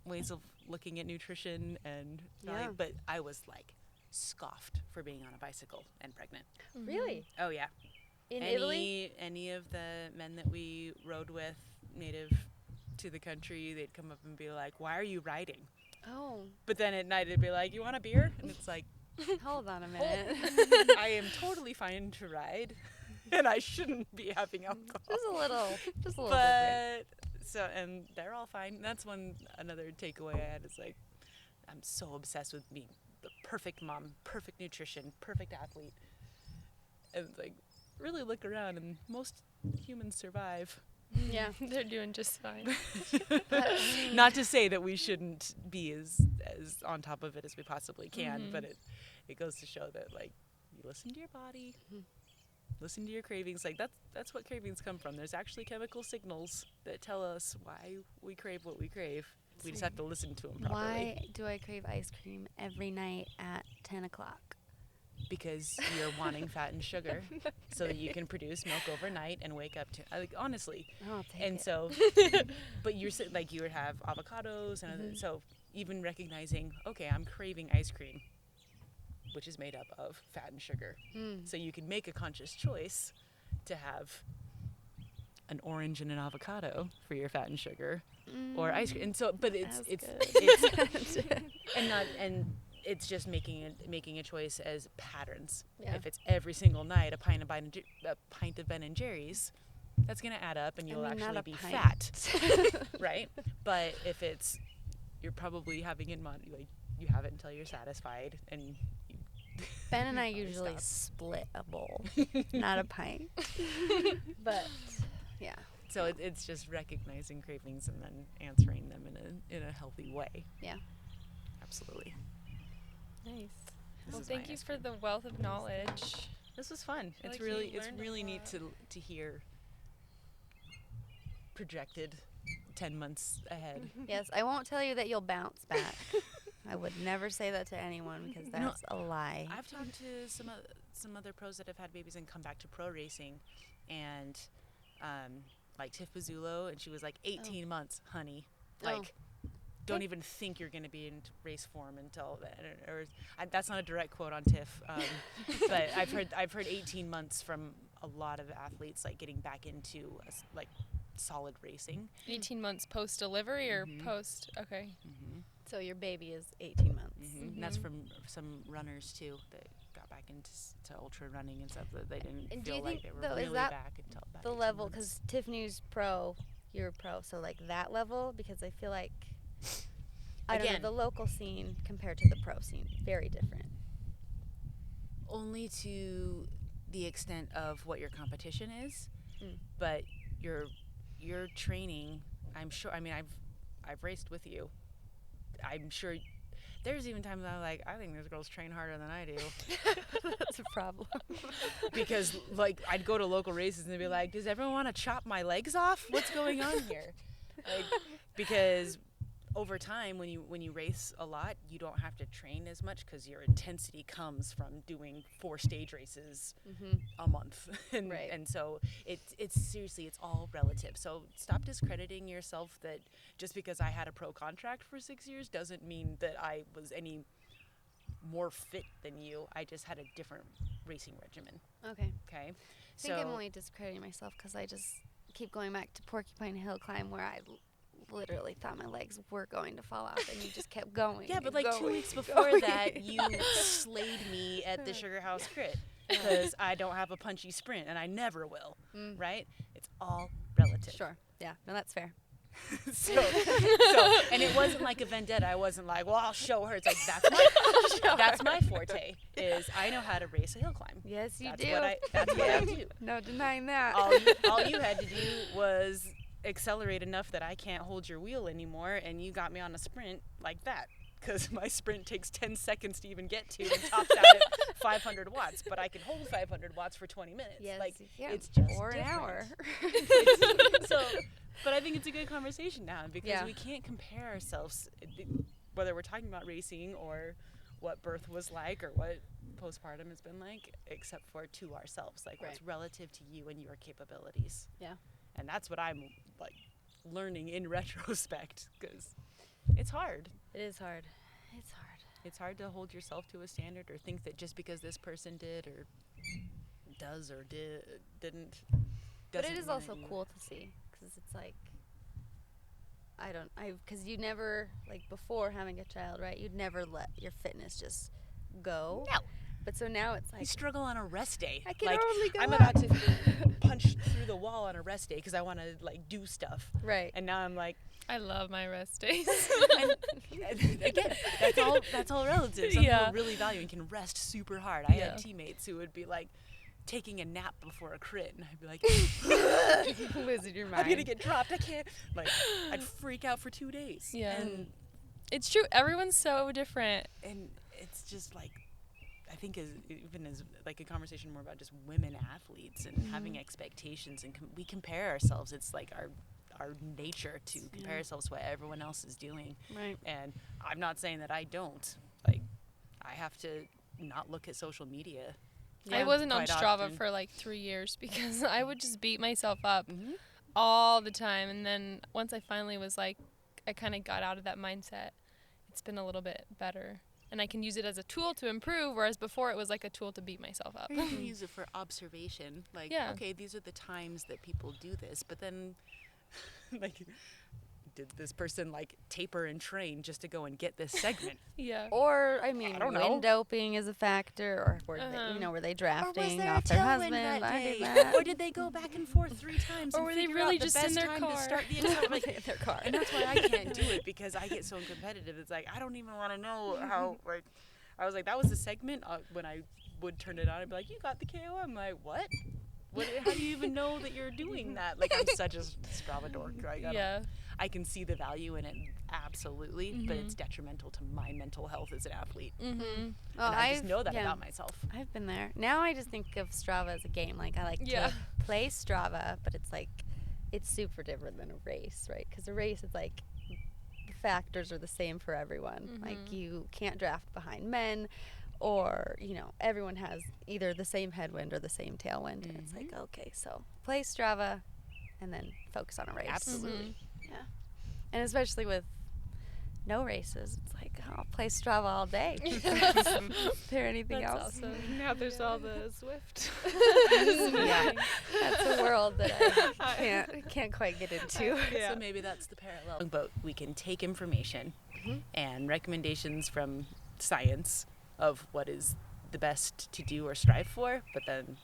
ways of looking at nutrition and value. Yeah. But I was like scoffed for being on a bicycle and pregnant. Really? Oh yeah. In Italy? Any of the men that we rode with, native to the country, they'd come up and be like, "Why are you riding?" Oh, But then at night it'd be like, "You want a beer?" And it's like, hold on a minute. I am totally fine to ride, and I shouldn't be having alcohol. Just a little different. But so, and they're all fine. That's another takeaway I had is like, I'm so obsessed with being the perfect mom, perfect nutrition, perfect athlete, and like really look around, and most humans survive. Yeah. They're doing just fine. Not to say that we shouldn't be as on top of it as we possibly can, but it goes to show that like you listen to your body, listen to your cravings. Like that's what cravings come from. There's actually chemical signals that tell us why we crave what we crave. We just have to listen to them properly. Why do I crave ice cream every night at 10 o'clock? Because you're wanting fat and sugar, so that you can produce milk overnight and wake up to. Like honestly, I'll take and it. so, but you're like you would have avocados and other, so even recognizing, okay, I'm craving ice cream, which is made up of fat and sugar, so you can make a conscious choice to have an orange and an avocado for your fat and sugar, or ice cream. And so, but it's and it's just making a choice as patterns. Yeah. If it's every single night a pint of Ben and Jerry's, that's gonna add up, and you'll not actually a be pint. fat, right? But if you're probably having it like you have it until you're satisfied, and Ben and I probably usually stop. split a bowl, not a pint. But yeah. So it's just recognizing cravings and then answering them in a healthy way. Yeah. Absolutely. Nice. This Well, is thank my you ice for cream. the wealth of knowledge. This was fun. feel It's like you it's learned a really neat lot. to hear projected 10 months ahead. Yes, I won't tell you that you'll bounce back. I would never say that to anyone because You know, that's a lie. I've talked to some other pros that have had babies and come back to pro racing, and like Tiff Pizzulo, and she was like 18 months, honey. Like, don't even think you're going to be in race form until then. That's not a direct quote on Tiff, but I've heard 18 months from a lot of athletes like getting back into like solid racing. 18 months post-delivery or post? Okay. So your baby is 18 months. And that's from some runners too that got back into ultra running and stuff that they didn't And do feel you like think, they were though, really is that back until about The 18 level, months. because Tiffany's pro, you're pro, so like that level, because I feel like I don't know, Again, the local scene compared to the pro scene, very different. only to the extent of what your competition is, but your training, I'm sure. I mean, I've raced with you. I'm sure. There's even times I'm like, I think those girls train harder than I do. That's a problem. Because like I'd go to local races and they'd be like, does everyone want to chop my legs off? What's going on here? Like, because over time, when you race a lot, you don't have to train as much because your intensity comes from doing 4 stage races a month, and Right. and so it's seriously, it's all relative. So stop discrediting yourself that just because I had a pro contract for 6 years doesn't mean that I was any more fit than you. I just had a different racing regimen. Okay. Okay, I think I'm only discrediting myself because I just keep going back to Porcupine Hill Climb where I literally thought my legs were going to fall off, and you just kept going. Yeah, but and like 2 going weeks and before going. that, you slayed me at the Sugar House Crit because I don't have a punchy sprint, and I never will, right? It's all relative. Sure. Yeah. No, that's fair. so, and it wasn't like a vendetta. I wasn't like, well, I'll show her. It's like, that's my forte, is I know how to race a hill climb. Yes, you That's do. That's what I do. No denying that. All you had to do was accelerate enough that I can't hold your wheel anymore, and you got me on a sprint like that, because my sprint takes 10 seconds to even get to and tops out at 500 watts, but I can hold 500 watts for 20 minutes. Yes, like, yeah. it's just or an different. hour. So, but I think it's a good conversation now, because Yeah. we can't compare ourselves, whether we're talking about racing or what birth was like or what postpartum has been like, except for to ourselves, like what's relative to you and your capabilities. Yeah. And that's what I'm like learning in retrospect, because it's hard. It is hard. It's hard. It's hard to hold yourself to a standard or think that just because this person did or does or didn't. But it doesn't is mean also that you- cool to see, because it's like, because you never, like before having a child, right? You'd never let your fitness just go. No. But so now it's You like, struggle on a rest day. I can like, only go I'm up. about to punch through the wall on a rest day because I want to like do stuff. right. And now I'm like, I love my rest days. and again, that's all relative. Some Yeah. people really value and can rest super hard. I Yeah. had teammates who would be like taking a nap before a crit, and I'd be like, Losing your I'm mind. gonna get dropped. I can't. Like, I'd freak out for 2 days. Yeah. And It's true. Everyone's so different. it's just like, I think even as like a conversation more about just women athletes and having expectations, and we compare ourselves. It's like our nature to compare ourselves to what everyone else is doing. Right. And I'm not saying that I don't. Like, I have to not look at social media. I wasn't on quite Strava often. for like 3 years because I would just beat myself up Mhm. all the time. And then once I finally was like, I kind of got out of that mindset, it's been a little bit better. And I can use it as a tool to improve, whereas before it was like a tool to beat myself up. Or you can use it for observation. Like, Yeah. okay, these are the times that people do this, but then, like, did this person like taper and train just to go and get this segment? Yeah. Or, I mean, don't know. wind doping is a factor, or were Uh-huh. they, were they Or was drafting there off a their tailwind husband? that I day? did that. Or did they go back and forth 3 times? Or and were they figure really out the just in best their time car? to start the entire, like, in their car. and that's why I can't do it, because I get so competitive. It's like, I don't even want to know how, like, I was like, that was the segment. When I would turn it on, I'd be like, you got the KO. I'm like, what? How do you even know that you're doing that? Like, I'm such a Strava dork. Like, Yeah. I can see the value in it, absolutely, but it's detrimental to my mental health as an athlete. Mm-hmm. And I just know that about myself. I've been there. Now I just think of Strava as a game. Like, I like Yeah. to play Strava, but it's like, it's super different than a race, right? Because a race, it's like, the factors are the same for everyone. Like, you can't draft behind men, or, everyone has either the same headwind or the same tailwind. And it's like, okay, so play Strava and then focus on a race. Absolutely. Yeah. And especially with no races, it's like, I'll play Strava all day. Is there anything That's else? awesome. Now there's all the Zwift. Yeah. That's a world that I can't quite get into. So maybe that's the parallel. But we can take information and recommendations from science of what is the best to do or strive for, but then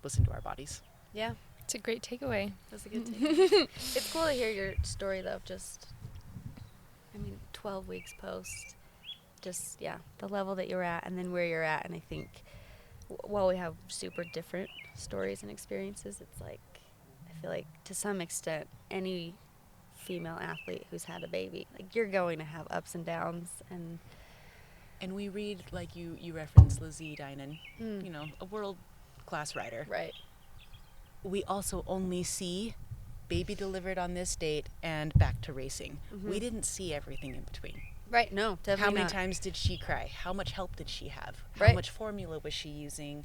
listen to our bodies. Yeah, It's a great takeaway. that's a good take. It's cool to hear your story, though, just 12 weeks post, just, the level that you're at and then where you're at. And I think while we have super different stories and experiences, it's like, I feel like to some extent, any female athlete who's had a baby, like, you're going to have ups and downs. And we read, like you referenced Lizzie Dinan, a world-class rider. Right. We also only see baby delivered on this date and back to racing. Mm-hmm. We didn't see everything in between. Right, no, definitely How many not. times did she cry? How much help did she have? How Right. much formula was she using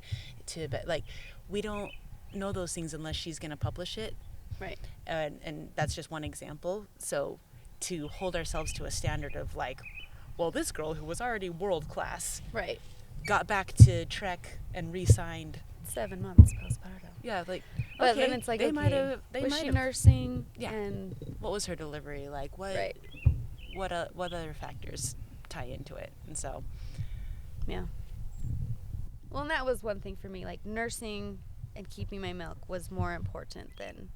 we don't know those things unless she's going to publish it. Right. And that's just one example. So to hold ourselves to a standard of like, well, this girl who was already world class Right. got back to Trek and re-signed. 7 months postpartum. Yeah, like, But okay, then it's like, they might okay, have. was she nursing? Yeah. And What was her delivery like? right. What other factors tie into it? And so, Yeah. Well, and that was one thing for me. Like, nursing and keeping my milk was more important than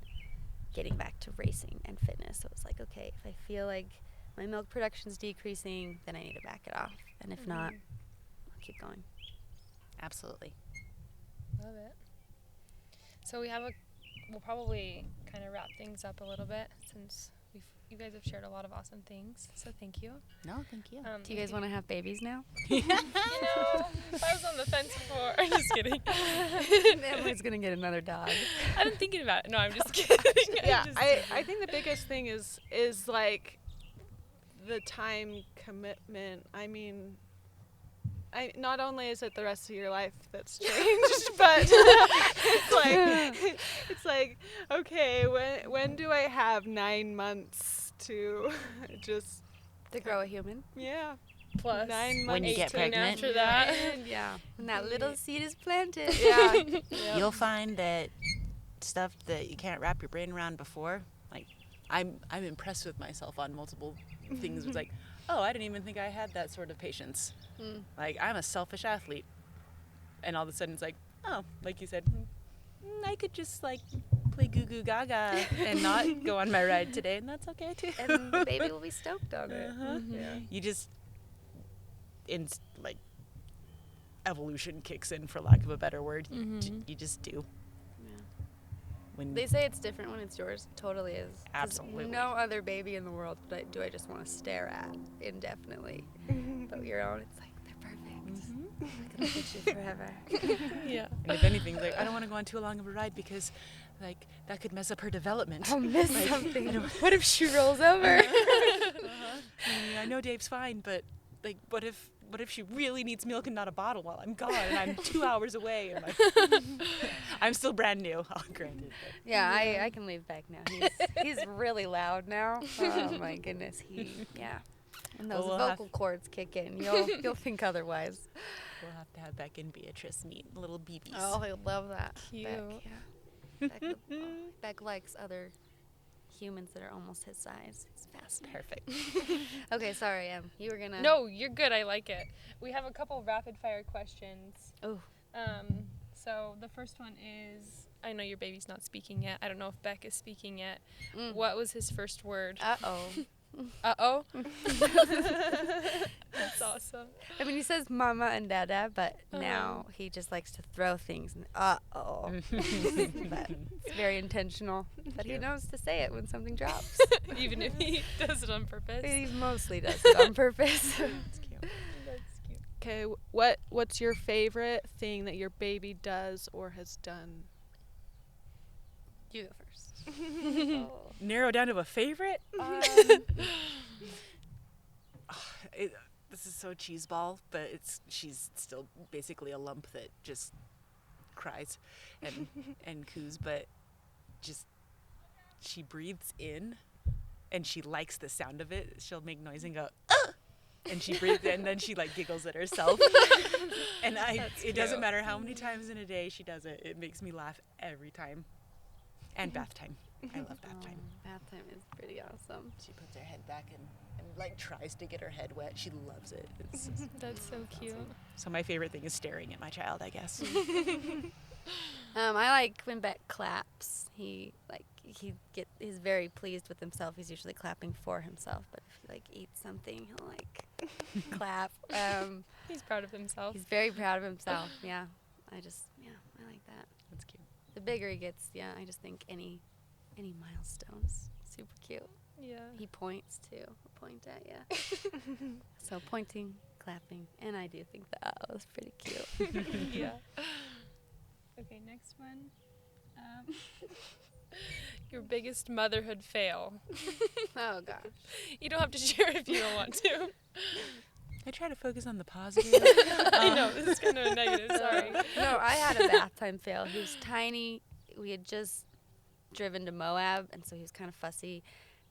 getting back to racing and fitness. So it was like, okay, if I feel like my milk production's decreasing, then I need to back it off. And if not, I'll keep going. absolutely. Love it. So we'll probably kind of wrap things up a little bit since you guys have shared a lot of awesome things. So thank you. No, thank you. Do you guys want to have babies now? If I was on the fence before. I'm just kidding. Emily's going to get another dog. I've been thinking about it. No, I'm just kidding. Yeah, I think the biggest thing is like the time commitment. I mean, not only is it the rest of your life that's changed, but it's like okay, when do I have 9 months to just To grow a human. Plus 9 months When you get 18 pregnant. after that. Yeah. When that little seed is planted. yeah. You'll find that stuff that you can't wrap your brain around before. Like, I'm impressed with myself on multiple things. It's like, oh, I didn't even think I had that sort of patience. Like, I'm a selfish athlete, and all of a sudden it's like, oh, like you said, I could just like play goo goo gaga and not go on my ride today, and that's okay too. And the baby will be stoked on it. Yeah. You just, like, evolution kicks in, for lack of a better word. You just do. When They say it's different when it's yours. It totally is. 'Cause Absolutely. No other baby in the world do I just want to stare at indefinitely. But your own, it's like, they're perfect. I'm going to fit you forever. Yeah. And if anything, like, I don't want to go on too long of a ride because, like, that could mess up her development. I'll miss something. What if she rolls over? I know Dave's fine, but, like, what if she really needs milk and not a bottle while I'm gone and I'm 2 hours away? And I'm still brand new, granted. But. Yeah, I can leave back now. He's really loud now. Oh my goodness, when those Well, we'll vocal cords kick in, you'll think otherwise. We'll have to have Beck and Beatrice meet, little BBs. Oh, I love that. Cute. Beck, Beck likes other humans that are almost his size. It's fascinating. Perfect. Okay, sorry, you were gonna. No, you're good. I like it. We have a couple rapid fire questions. Oh. So the first one is, I know your baby's not speaking yet. I don't know if Beck is speaking yet. Mm. What was his first word? Uh-oh. Uh-oh. That's awesome. I mean, he says mama and dada, but now he just likes to throw things. And uh-oh. But it's very intentional. But he knows to say it when something drops. Even if he does it on purpose. He mostly does it on purpose. That's cute. That's cute. Okay, what's your favorite thing that your baby does or has done? You go first. Narrow down to a favorite? This is so cheeseball, but she's still basically a lump that just cries and coos, but just she breathes in and she likes the sound of it. She'll make noise and go, "Ugh!" And she breathes in and then she like giggles at herself. And it doesn't matter how many times in a day she does it. It makes me laugh every time. And bath time. I love bath time. Bath time is pretty awesome. She puts her head back and like tries to get her head wet. She loves it. It's just That's so cute. so my favorite thing is staring at my child, I guess. I like when Beck claps. He's very pleased with himself. He's usually clapping for himself, but if he like eats something, he'll like clap. He's proud of himself. He's very proud of himself. Yeah, I like that. That's cute. The bigger he gets, yeah, I just think any milestones super cute. Yeah. He points too. He'll point at you. So pointing, clapping, and I do think that was pretty cute. Yeah. Okay, next one. Your biggest motherhood fail. Oh gosh. You don't have to share if you don't want to. I try to focus on the positive. I know, this is kind of a negative, sorry. No, I had a bath time fail. He was tiny. We had just driven to Moab, and so he was kind of fussy,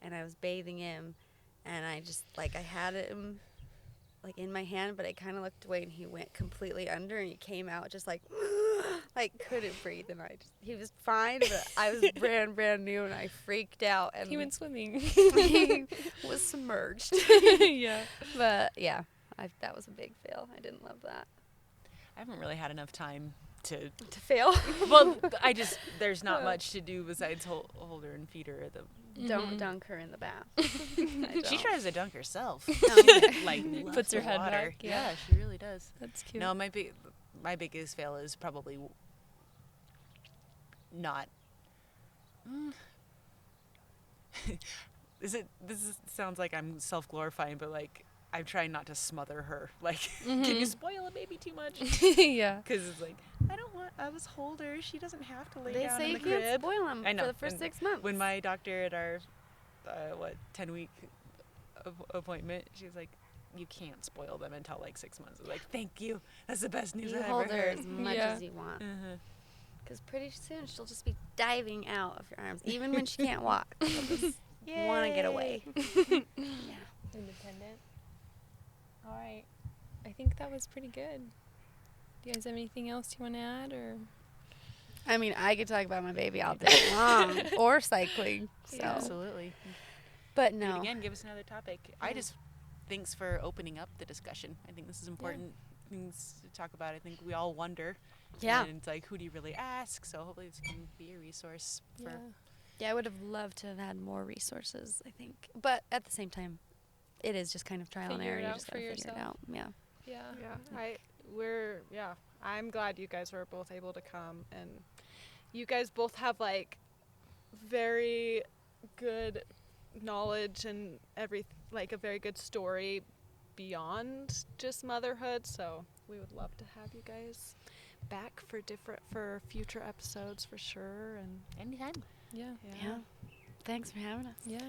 and I was bathing him, and I just, like, I had him, like, in my hand, but I kind of looked away, and he went completely under, and he came out just, like, couldn't breathe, and he was fine, but I was brand new, and I freaked out, and He went swimming. he was submerged. Yeah. But, yeah, that was a big fail. I didn't love that. I haven't really had enough time to fail? well, there's not much to do besides hold her and feed her at the. Don't dunk her in the bath. She tries to dunk herself. Okay. Like Puts her loves the head water. back, yeah. Yeah, she really does. That's cute. No, my biggest fail is probably not. Sounds like I'm self-glorifying, but like I'm trying not to smother her. Like, can you spoil a baby too much? Yeah. Because it's like, I was hold her. She doesn't have to lay They down say in you the can't crib. spoil them I know. for the first And 6 months. When my doctor at our 10-week appointment, she was like, you can't spoil them until like 6 months. I was like, thank you. That's the best news you I've hold ever her heard. as much as you want. Because pretty soon she'll just be diving out of your arms, even when she can't walk. She'll just want to get away. Yeah. Independent. All right. I think that was pretty good. Do you guys have anything else you want to add, or? I mean, I could talk about my baby all day long, or cycling. So. Yeah, absolutely. But And no. again, give us another topic. Thanks for opening up the discussion. I think this is important things to talk about. I think we all wonder. Yeah. And it's like, who do you really ask? So hopefully this can be a resource for. Yeah, I would have loved to have had more resources, I think. But at the same time, it is just kind of trial and Figure error. it You out just for gotta figure it yourself. out. Yeah. Yeah. I'm glad you guys were both able to come, and you guys both have like very good knowledge and a very good story beyond just motherhood. So we would love to have you guys back for future episodes for sure. And Anytime. Yeah. Yeah. Thanks for having us. Yeah.